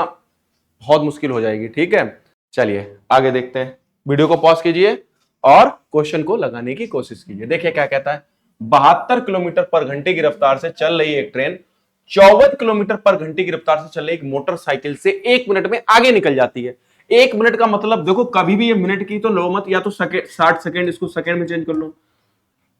A: बहुत मुश्किल हो जाएगी। ठीक है, चलिए आगे देखते हैं, वीडियो को पॉज कीजिए और क्वेश्चन को लगाने की कोशिश कीजिए। देखिए क्या कहता है, 72 किलोमीटर पर घंटे की रफ्तार से चल रही एक ट्रेन 54 किलोमीटर पर घंटे की रफ्तार से चल रही एक मोटरसाइकिल से 1 मिनट में आगे निकल जाती है। 1 मिनट का मतलब देखो, कभी भी ये मिनट की तो लो मत, या तो 60 सेकेंड, इसको सेकेंड में चेंज कर लो।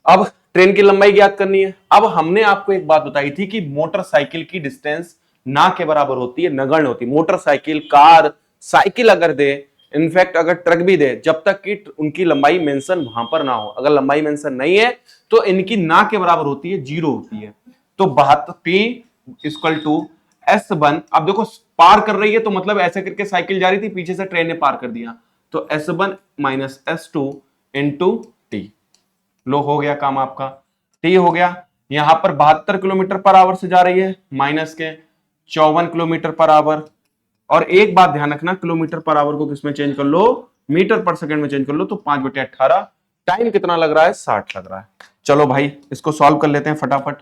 A: अब ट्रेन की लंबाई ज्ञात करनी है। अब हमने आपको एक बात बताई थी कि मोटरसाइकिल की डिस्टेंस ना के बराबर होती है, नगण्य होती है। मोटरसाइकिल, कार, साइकिल अगर दे, इनफैक्ट अगर ट्रक भी दे, जब तक कि उनकी लंबाई मेंशन वहां पर ना हो, अगर लंबाई मेंशन नहीं है तो इनकी ना के बराबर होती है, 0 होती है। तो 72 इक्वल टू S1, अब देखो पार कर रही है तो मतलब ऐसे करके साइकिल जा रही थी, पीछे से ट्रेन ने पार कर दिया, तो S1 minus S2 into T. लो हो गया काम आपका, टी हो गया। यहां पर 72 किलोमीटर पर आवर से जा रही है, माइनस के 54 किलोमीटर पर आवर और एक बात ध्यान रखना, किलोमीटर पर आवर को किसमें चेंज कर लो, मीटर पर सेकंड में चेंज कर लो, तो 5/18। टाइम कितना लग रहा है, 60 लग रहा है। चलो भाई इसको सॉल्व कर लेते हैं फटाफट।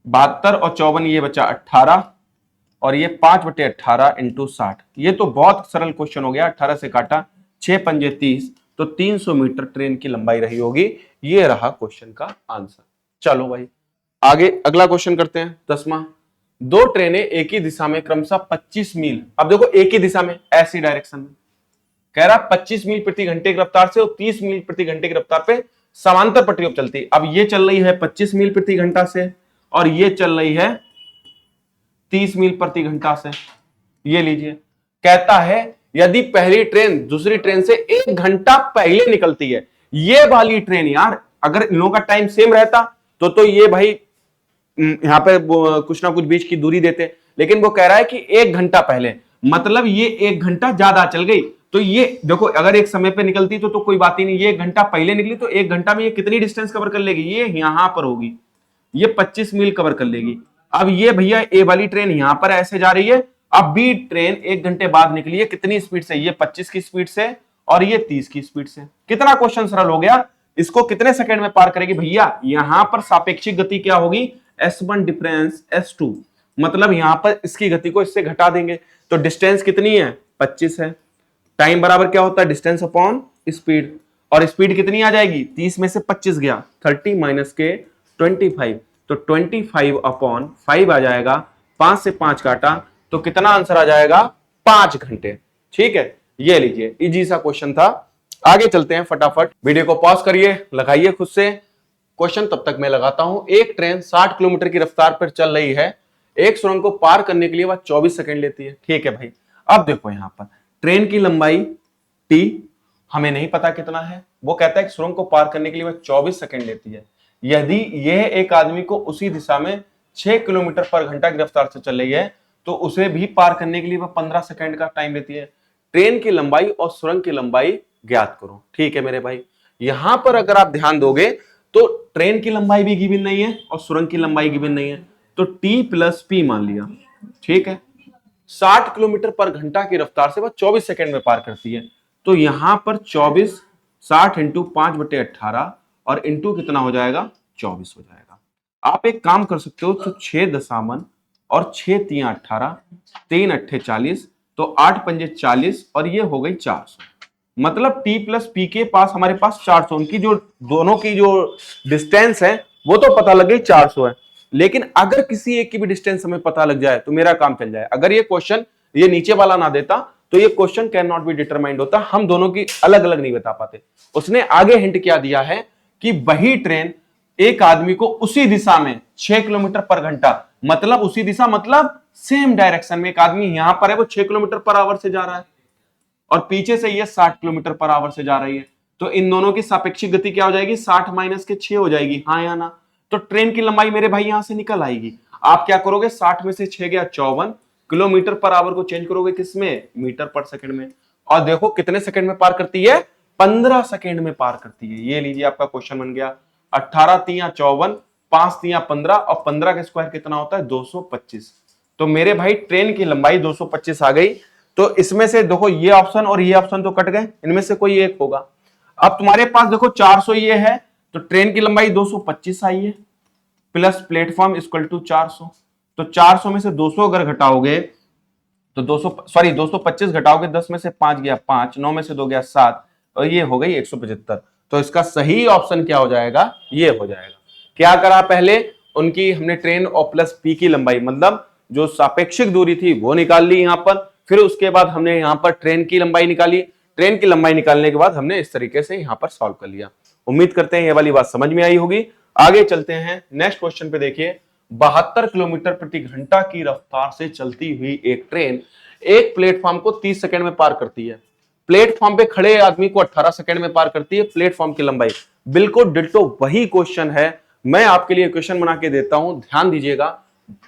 A: 72 और 54, ये बचा 18, और ये 5/18 इंटू 60। ये तो बहुत सरल क्वेश्चन हो गया। 18 से काटा, 6 पंजे 30, तो 300 मीटर ट्रेन की लंबाई रही होगी। ये रहा क्वेश्चन का आंसर। चलो भाई आगे अगला क्वेश्चन करते हैं। 10वां, दो ट्रेनें एक ही दिशा में क्रमशः 25 मील, अब देखो एक ही दिशा में, ऐसी डायरेक्शन में कह रहा 25 मील प्रति घंटे की रफ्तार से और 30 मील प्रति घंटे की रफ्तार पे समांतर पटरियों पर चलती। अब ये चल रही है 25 मील प्रति घंटा से और ये चल रही है 30 मील प्रति घंटा से। ये लीजिए, कहता है यदि पहली ट्रेन दूसरी ट्रेन से 1 घंटा पहले निकलती है, ये वाली ट्रेन यार अगर इन लोगों का टाइम सेम रहता तो ये भाई यहां पे कुछ ना कुछ बीच की दूरी देते, लेकिन वो कह रहा है कि 1 घंटा पहले, मतलब ये 1 घंटा ज्यादा चल गई। तो ये देखो अगर एक समय पे निकलती तो कोई बात ही नहीं, ये 1 घंटा पहले निकली तो 1 घंटा में ये कितनी डिस्टेंस कवर कर लेगी, ये यहां पर होगी, ये 25 मील कवर कर लेगी। अब ये भैया ए वाली ट्रेन यहां पर ऐसे जा रही है, अब बी ट्रेन 1 घंटे बाद निकली है, कितनी स्पीड से, ये 25 की स्पीड से और ये 30 की स्पीड से। कितना क्वेश्चन सरल हो गया। इसको कितने सेकंड में पार करेगी भैया, यहां पर सापेक्षिक गति क्या होगी, S1 डिफरेंस S2, मतलब यहां पर इसकी गति को इससे घटा देंगे, तो डिस्टेंस कितनी है, 25 है। टाइम बराबर क्या होता है, डिस्टेंस अपॉन स्पीड, और स्पीड कितनी आ जाएगी, 30 में से 25 गया, 30 माइनस के 25, तो 25/5 आ जाएगा। 5 से 5 काटा तो कितना आंसर आ जाएगा, 5 घंटे। ठीक है, ये लीजिए इजी सा क्वेश्चन था। आगे चलते हैं फटाफट, वीडियो को पॉज करिए, लगाइए खुद से क्वेश्चन, तब तक मैं लगाता हूं। एक ट्रेन 60 किलोमीटर की रफ्तार पर चल रही है, एक सुरंग को पार करने के लिए वह 24 सेकंड लेती है। ठीक है भाई, अब देखो यहां पर ट्रेन की लंबाई t हमें नहीं पता कितना है, वो कहता है कि सुरंग को पार करने के लिए वह 24 सेकंड लेती है। यदि यह एक आदमी को उसी दिशा में 6 किलोमीटर पर घंटा की रफ्तार से चल रही है तो उसे भी पार करने के लिए वह 15 सेकंड का टाइम लेती है। ट्रेन की लंबाई और सुरंग की लंबाई ज्ञात करो। ठीक है मेरे भाई, यहां पर अगर आप ध्यान दोगे तो ट्रेन की लंबाई भी गिवन नहीं है और सुरंग की लंबाई गिवन नहीं है, तो t प्लस p मान लिया। ठीक है, 60 किलोमीटर पर घंटा की रफ्तार से वह 24 सेकंड में पार करती है, तो यहां पर 24, 60 इंटू 5/18 और इंटू कितना हो जाएगा, 24 हो जाएगा। आप एक काम कर सकते हो, तो 6 और 6 3 18, 3 8 40, तो 8 पंजे 40 और ये हो गई 400, मतलब t प्लस p के पास हमारे पास 400, उनकी जो दोनों की जो डिस्टेंस है वो तो पता लग गई 400 है, लेकिन अगर किसी एक की भी डिस्टेंस हमें पता लग जाए तो मेरा काम चल जाए। अगर ये क्वेश्चन ये नीचे वाला ना देता तो ये question can not be determined होता, हम दोनों की अलग अलग नहीं बता पाते। उसने आगे हिंट क्या दिया है कि वही ट्रेन एक आदमी को उसी दिशा में 6 किलोमीटर पर घंटा, मतलब उसी दिशा मतलब सेम डायरेक्शन में, एक आदमी यहां पर है वो 6 किलोमीटर पर आवर से जा रहा है और पीछे से ये 60 किलोमीटर पर आवर से जा रही है, तो इन दोनों की सापेक्षिक गति क्या हो जाएगी, 60 माइनस के 6 हो जाएगी, हाँ या ना। तो ट्रेन की लंबाई मेरे भाई यहां से निकल आएगी। आप क्या करोगे, 60 में से 6 गया 54, किलोमीटर पर आवर को चेंज करोगे किसमें, मीटर पर सेकंड में, और देखो कितने सेकंड में पार करती है, 15 सेकंड में पार करती है। ये लीजिए आपका क्वेश्चन बन गया। 18 3 54, 5 3 15 और 15 का स्क्वायर कितना होता है, 225। तो मेरे भाई ट्रेन की लंबाई 225 आ गई। तो इसमें से देखो ये ऑप्शन और ये ऑप्शन तो कट गए, इनमें से कोई एक होगा। अब तुम्हारे पास देखो 400 ये है, तो ट्रेन की लंबाई 225 आई है, प्लस प्लेटफॉर्म इक्वल टू 400, तो 400 में से 200 अगर घटाओगे तो 225 घटाओगे, 10 में से 5 गया 5, 9 में से 2 गया 7, और ये हो गई 175। तो इसका सही ऑप्शन क्या हो जाएगा, ये हो जाएगा। क्या करा पहले, उनकी हमने ट्रेन और प्लस पी की लंबाई, मतलब जो सापेक्षिक दूरी थी वो निकाल ली यहां पर, फिर उसके बाद हमने यहां पर ट्रेन की लंबाई निकाली, ट्रेन की लंबाई निकालने के बाद हमने इस तरीके से यहां पर सॉल्व कर लिया। उम्मीद करते हैं ये वाली बात समझ में आई होगी। आगे चलते हैं नेक्स्ट क्वेश्चन पे। देखिए 72 किलोमीटर प्रति घंटा की रफ्तार से चलती हुई एक ट्रेन एक प्लेटफॉर्म को 30 सेकंड में पार करती है, प्लेटफॉर्म पे खड़े आदमी को 18 सेकंड में पार करती है। प्लेटफॉर्म की लंबाई बिल्कुल डिट्टो वही क्वेश्चन है, मैं आपके लिए क्वेश्चन बना के देता हूं, ध्यान दीजिएगा।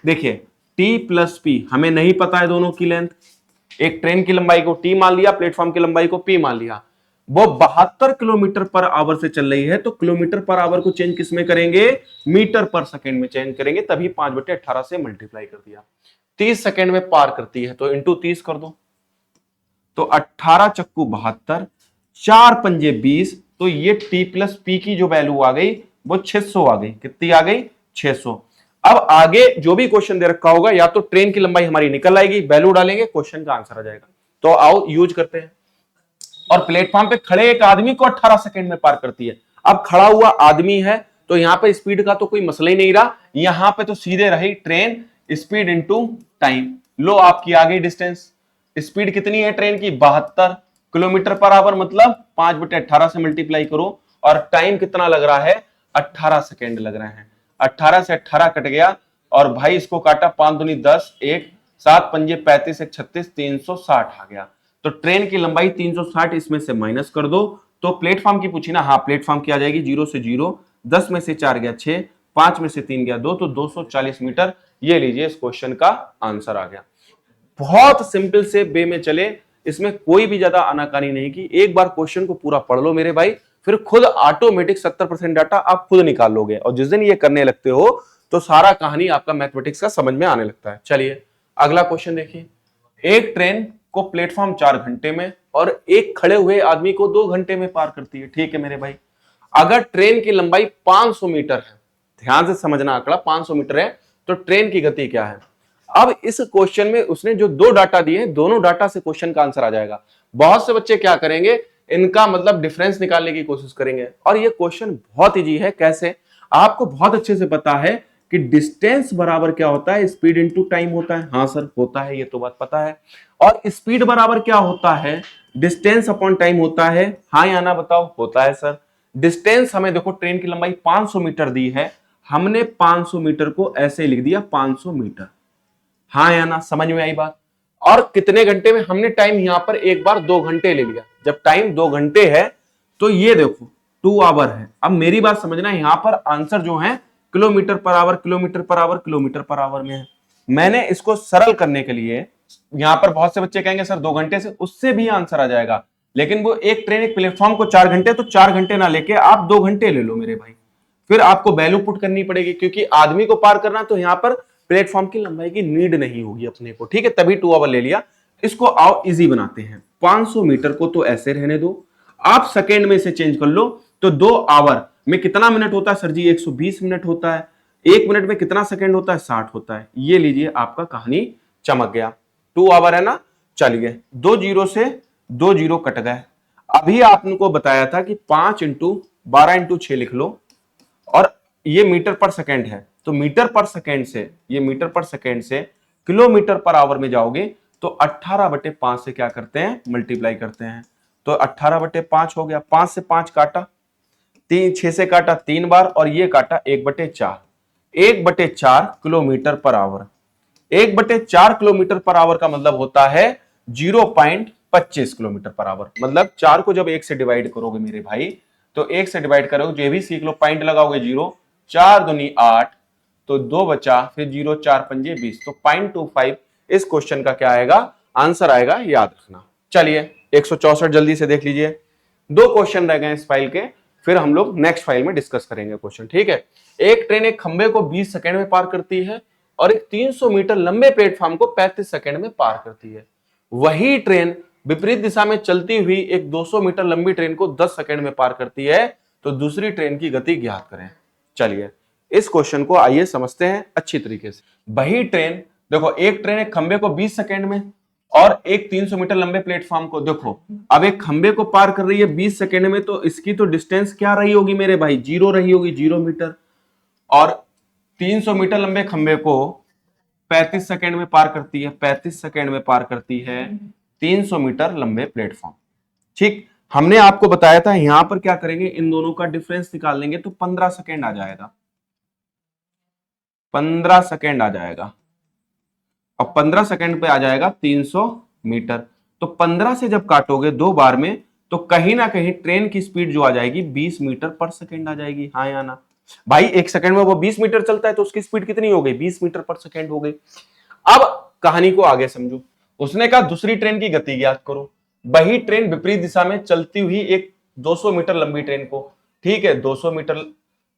A: देखिए t प्लस p हमें नहीं पता है दोनों की लेंथ, एक ट्रेन की लंबाई को t मान लिया, प्लेटफॉर्म की लंबाई को p मान लिया। वो 72 किलोमीटर पर आवर से चल रही है, तो किलोमीटर पर आवर को चेंज किस में करेंगे, मीटर पर सेकंड में चेंज करेंगे, तभी 5/18 से मल्टीप्लाई कर दिया। 30 सेकेंड में पार करती है, तो इंटू 30 कर दो, तो 18 चक्कू 72, 4 पंजे 20, तो ये टी प्लस पी की जो वैल्यू आ गई वो 600 आ गई। कितनी आ गई? 600। अब आगे जो भी क्वेश्चन दे रखा होगा, या तो ट्रेन की लंबाई हमारी निकल आएगी, वैल्यू डालेंगे, क्वेश्चन का आंसर आ जाएगा। तो आओ यूज करते हैं। और प्लेटफॉर्म पे खड़े एक आदमी को 18 सेकंड में पार करती है। अब खड़ा हुआ आदमी है तो यहां पे स्पीड का तो कोई मसला ही नहीं रहा, यहां पे तो सीधे रही ट्रेन स्पीड इनटू टाइम। लो आपकी आ गई डिस्टेंस। स्पीड कितनी है ट्रेन की? 72 किलोमीटर पर आवर, मतलब 5/18 से मल्टीप्लाई करो। और टाइम कितना लग रहा है? 18 सेकेंड लग रहे हैं। 18 से 18 कट गया, और भाई इसको काटा, 5 दूनी 10, 1 7 पंजे 35, 1 36, 360 आ गया। तो ट्रेन की लंबाई 360, इसमें से माइनस कर दो। तो प्लेटफॉर्म की पूछी ना, हाँ प्लेटफॉर्म की आ जाएगी 0 से 0, 10 में से 4 गया 6, 5 में से 3 गया 2, तो 240 मीटर। ये लीजिए इस क्वेश्चन का आंसर आ गया। बहुत सिंपल से वे में चले, इसमें कोई भी ज्यादा आनाकानी नहीं की। एक बार क्वेश्चन को पूरा पढ़ लो मेरे भाई, फिर खुद ऑटोमेटिक 70% डाटा आप खुद निकाल लोगे। और जिस दिन ये करने लगते हो तो सारा कहानी आपका मैथमेटिक्स का समझ में आने लगता है। चलिए अगला क्वेश्चन देखिए। एक ट्रेन को प्लेटफॉर्म 4 घंटे में और एक खड़े हुए आदमी को 2 घंटे में पार करती है। ठीक है मेरे भाई, अगर ट्रेन की लंबाई 500 मीटर है, ध्यान से समझना आंकड़ा 500 मीटर है, तो ट्रेन की गति क्या है? अब इस क्वेश्चन में उसने जो 2 डाटा दिए हैं, दोनों डाटा से क्वेश्चन का आंसर आ जाएगा। बहुत से बच्चे क्या करेंगे, इनका मतलब डिफरेंस निकालने की कोशिश करेंगे, और ये क्वेश्चन बहुत इजी है। कैसे? आपको बहुत अच्छे से पता है कि डिस्टेंस बराबर क्या होता है? स्पीड इनटू टाइम होता है। हाँ सर होता है, ये तो बात पता है। और स्पीड बराबर क्या होता है? डिस्टेंस अपॉन टाइम होता है। हाँ या ना बताओ? होता है सर। डिस्टेंस हमें देखो, ट्रेन की लंबाई 500 मीटर दी है, हमने 500 मीटर को ऐसे लिख दिया 500 मीटर। हाँ या ना? समझ में आई बात? और कितने घंटे में? हमने टाइम यहां पर एक बार 2 घंटे ले लिया। जब टाइम 2 घंटे है तो ये देखो 2 आवर है। अब मेरी बात समझना, यहां पर आंसर जो है kilometre per hour, kilometre per hour, kilometre per hour में है। मैंने इसको सरल करने के लिए, यहां पर बहुत से बच्चे कहेंगे सर 2 घंटे से, उससे भी आंसर आ जाएगा, लेकिन वो एक ट्रेन एक प्लेटफॉर्म को 4 घंटे, तो 4 घंटे ना लेके आप 2 घंटे ले लो मेरे भाई। फिर आपको वैल्यू पुट करनी पड़ेगी, क्योंकि आदमी को पार करना, तो यहां पर प्लेटफॉर्म की लंबाई की नीड नहीं होगी अपने को। ठीक है, तभी 2 आवर ले लिया। इसको आओ इजी बनाते हैं। 500 मीटर को तो ऐसे रहने दो, आप सेकेंड में से चेंज कर लो, तो 2 आवर में कितना मिनट होता है सर जी? 120 मिनट होता है। 1 मिनट में कितना सेकेंड होता है? 60 होता है। ये लीजिए आपका कहानी चमक गया। 2 आवर है ना? चलिए 2 जीरो से 2 जीरो कट गए। अभी आपको बताया था कि 5 इंटू 12 इंटू 6 लिख लो, और ये मीटर पर सेकेंड है, तो मीटर पर सेकेंड से, ये मीटर पर सेकेंड से किलोमीटर पर आवर में जाओगे तो 18/5 से क्या करते हैं? मल्टीप्लाई करते हैं। तो 18/5 हो गया। 5 से 5 काटा, 6 से काटा 3 बार, और ये काटा 1/4। 1/4 kilometre per hour. 1/4 kilometre per hour का मतलब होता है 0.25 किलोमीटर पर आवर। मतलब 4 को जब 1 से डिवाइड करोगे मेरे भाई, तो 1 से डिवाइड करोगे, ये भी सीख लो, पॉइंट लगाओगे 0, 4 दूनी 8, तो 2 बचा, फिर 0, 4 पंजे 20, तो 0.25 इस क्वेश्चन का क्या आएगा? आंसर आएगा, याद रखना। चलिए 164 जल्दी से देख लीजिए। 2 क्वेश्चन रह गए इस फाइल के, फिर हम लोग नेक्स्ट फाइल में डिस्कस करेंगे क्वेश्चन। ठीक है, एक ट्रेन एक खंबे को 20 सेकंड में पार करती है, और एक 300 मीटर लंबे प्लेटफॉर्म को 35 सेकंड में पार करती है। वही ट्रेन विपरीत दिशा में चलती हुई एक 200 मीटर लंबी ट्रेन को 10 सेकंड में पार करती है, तो दूसरी ट्रेन की गति ज्ञात करें। चलिए इस क्वेश्चन को आइए समझते हैं अच्छी तरीके से। वही ट्रेन, देखो एक ट्रेन एक खंबे को 20 सेकंड में और एक 300 मीटर लंबे प्लेटफॉर्म को, देखो अब एक खंबे को पार कर रही है 20 सेकंड में, तो इसकी तो डिस्टेंस क्या रही होगी मेरे भाई? 0 रही होगी, 0 मीटर। और 300 मीटर लंबे खंबे को 35 सेकंड में पार करती है, 35 सेकंड में पार करती है 300 मीटर लंबे प्लेटफॉर्म। ठीक, हमने आपको बताया था यहां पर क्या करेंगे, इन दोनों का डिफरेंस निकाल लेंगे, तो 15 सेकंड आ जाएगा। 15 सेकंड आ जाएगा, अब 15 सेकंड पे आ जाएगा 300 मीटर। तो 15 से जब काटोगे 2 बार में, तो कहीं ना कहीं ट्रेन की स्पीड जो आ जाएगी 20 मीटर पर सेकंड आ जाएगी। हाँ या ना भाई? 1 सेकंड में वो 20 मीटर चलता है, तो उसकी स्पीड कितनी हो गई? 20 मीटर पर सेकंड हो गई। अब कहानी को आगे समझो। उसने कहा दूसरी ट्रेन की गति ज्ञात करो। वही ट्रेन विपरीत दिशा में चलती हुई एक 200 मीटर लंबी ट्रेन को, ठीक है 200 मीटर।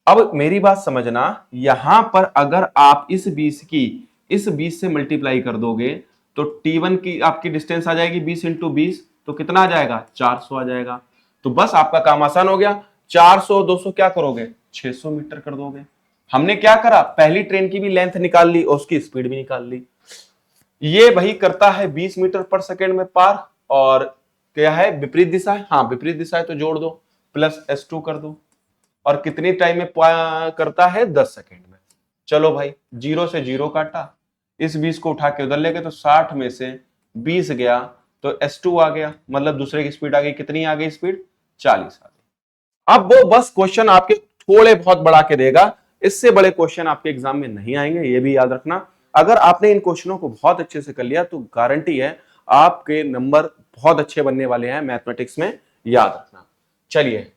A: अब मेरी बात समझना, यहां पर अगर आप इस 20 की इस 20 से मल्टीप्लाई कर दोगे तो T1 की आपकी डिस्टेंस आ जाएगी 20 इंटू 20, तो कितना आ जाएगा 400 आ जाएगा। तो बस आपका काम आसान हो गया, 400 200 क्या करोगे 600 मीटर कर दोगे। हमने क्या करा, पहली ट्रेन की भी लेंथ निकाल ली और उसकी स्पीड भी निकाल ली। ये वही करता है 20 मीटर पर सेकेंड में पार, और क्या है विपरीत दिशा है, हाँ विपरीत दिशा है तो जोड़ दो प्लस S2 कर दो, और कितनी टाइम में करता है 10 सेकेंड में। चलो भाई 0 से 0 काटा, इस 20 को उठा के उधर ले गए तो 60 में से 20 गया तो S2 आ गया, मतलब दूसरे की स्पीड आ गई, कितनी आ गई स्पीड 40 आ गई। अब वो बस क्वेश्चन आपके थोड़े बहुत बढ़ा के देगा, इससे बड़े क्वेश्चन आपके एग्जाम में नहीं आएंगे, ये भी याद रखना। अगर आपने इन क्वेश्चनों को बहुत अच्छे से कर लिया तो गारंटी है आपके नंबर बहुत अच्छे बनने वाले हैं मैथमेटिक्स में, याद रखना। चलिए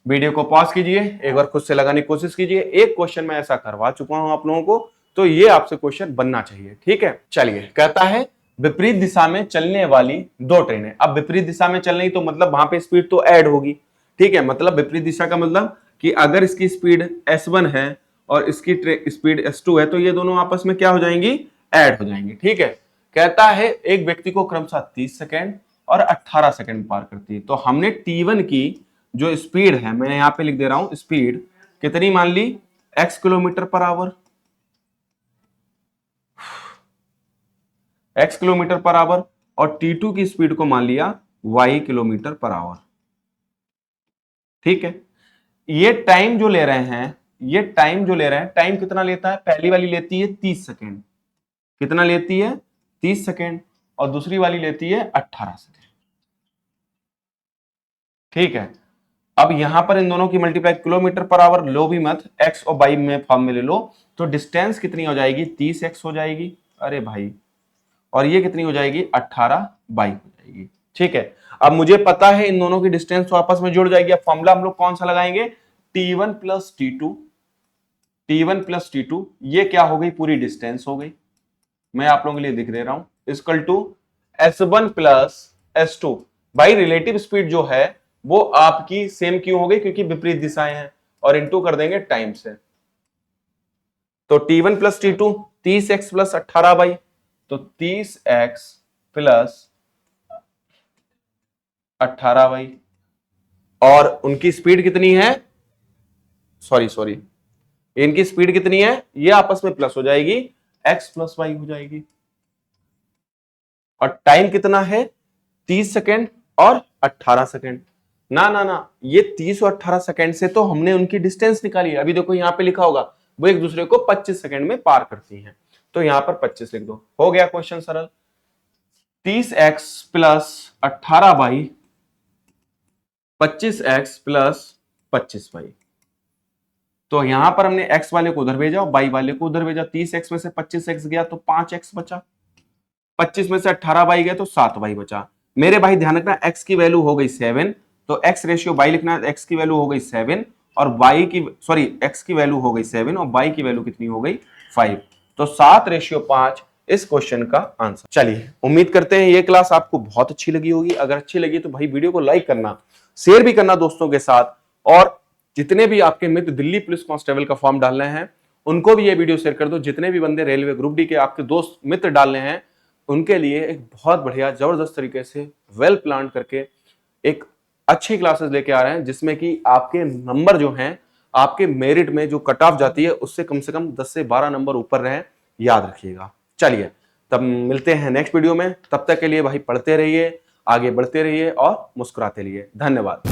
A: वीडियो को पॉज कीजिए, एक बार खुद से लगाने की कोशिश कीजिए। एक क्वेश्चन मैं ऐसा करवा चुका हूं आप लोगों को, तो ये आपसे क्वेश्चन बनना चाहिए, ठीक है। चलिए कहता है विपरीत दिशा में चलने वाली दो ट्रेनें। अब विपरीत दिशा में चल रही तो मतलब वहां पे स्पीड तो ऐड होगी, ठीक है। मतलब विपरीत दिशा का मतलब कि अगर इसकी स्पीड S1 है और इसकी स्पीड S2 है तो ये दोनों आपस में क्या हो जाएंगी, ऐड हो जाएंगी, ठीक है। कहता है एक व्यक्ति को क्रमशः 30 सेकेंड और 18 सेकेंड पार करती है। तो हमने T1 की जो स्पीड है, मैं यहां पे लिख दे रहा हूं, स्पीड कितनी मान ली x kilometre per hour, x kilometre per hour, और T2 की स्पीड को मान लिया y किलोमीटर पर आवर, ठीक है। ये टाइम जो ले रहे हैं, ये टाइम जो ले रहे हैं, टाइम कितना लेता है, पहली वाली लेती है 30 सेकेंड, कितना लेती है 30 सेकेंड, और दूसरी वाली लेती है 18 सेकेंड, ठीक है। अब यहां पर इन दोनों की मल्टीप्लाई किलोमीटर पर आवर लो भी मत, x और y में फॉर्म में ले लो, तो डिस्टेंस कितनी हो जाएगी 30x हो जाएगी, अरे भाई, और ये कितनी हो जाएगी 18y हो जाएगी, ठीक है। अब मुझे पता है इन दोनों की डिस्टेंस तो आपस में जुड़ जाएगी। अब फॉर्मूला हम लोग कौन सा लगाएंगे, T1 plus T2, T1 plus T2, ये क्या हो गई पूरी डिस्टेंस हो गई, मैं आप लोगों के लिए दिख दे रहा हूं, equal to S1 plus S2। भाई रिलेटिव स्पीड जो है वो आपकी सेम क्यों हो गई, क्योंकि विपरीत दिशाएं हैं, और इनटू कर देंगे टाइम से। तो T1 plus T2 30x plus 18y, तो 30x प्लस 18y, और उनकी स्पीड कितनी है, सॉरी इनकी स्पीड कितनी है, ये आपस में प्लस हो जाएगी, x प्लस y हो जाएगी, और टाइम कितना है 30 सेकेंड और 18 सेकेंड। ना ये 30 और 18 सेकेंड से तो हमने उनकी डिस्टेंस निकाली है। अभी देखो यहां पे लिखा होगा वो एक दूसरे को 25 सेकेंड में पार करती हैं, तो यहां पर 25 लिख दो, हो गया क्वेश्चन सरल। 30x plus 18y 25x plus 25y, तो यहां पर हमने x वाले को उधर भेजा और y वाले को उधर भेजा। 30x में से 25x गया तो 5x बचा, 25 में से 18y गया तो 7y बचा। मेरे भाई ध्यान रखना x की वैल्यू हो गई 7, तो x रेशियो y लिखना है, x की वैल्यू हो गई 7 और y की x की वैल्यू हो गई 7 और y की वैल्यू कितनी हो गई 5, तो 7:5 इस क्वेश्चन का आंसर। चलिए उम्मीद करते हैं ये क्लास आपको बहुत अच्छी लगी होगी। अगर अच्छी लगी तो भाई वीडियो को लाइक करना, शेयर भी करना दोस्तों के साथ, और जितने भी आपके मित्र दिल्ली पुलिस कांस्टेबल का फॉर्म डालने हैं उनको भी ये वीडियो शेयर कर दो। जितने भी बंदे रेलवे ग्रुप डी के आपके दोस्त मित्र डालने हैं उनके लिए एक बहुत बढ़िया जबरदस्त तरीके से वेल प्लान करके एक अच्छी क्लासेस लेके आ रहे हैं, जिसमें कि आपके नंबर जो हैं, आपके मेरिट में जो कट ऑफ जाती है उससे कम 10 से 12 नंबर ऊपर रहे, याद रखिएगा। चलिए तब मिलते हैं नेक्स्ट वीडियो में, तब तक के लिए भाई पढ़ते रहिए, आगे बढ़ते रहिए और मुस्कुराते रहिए। धन्यवाद।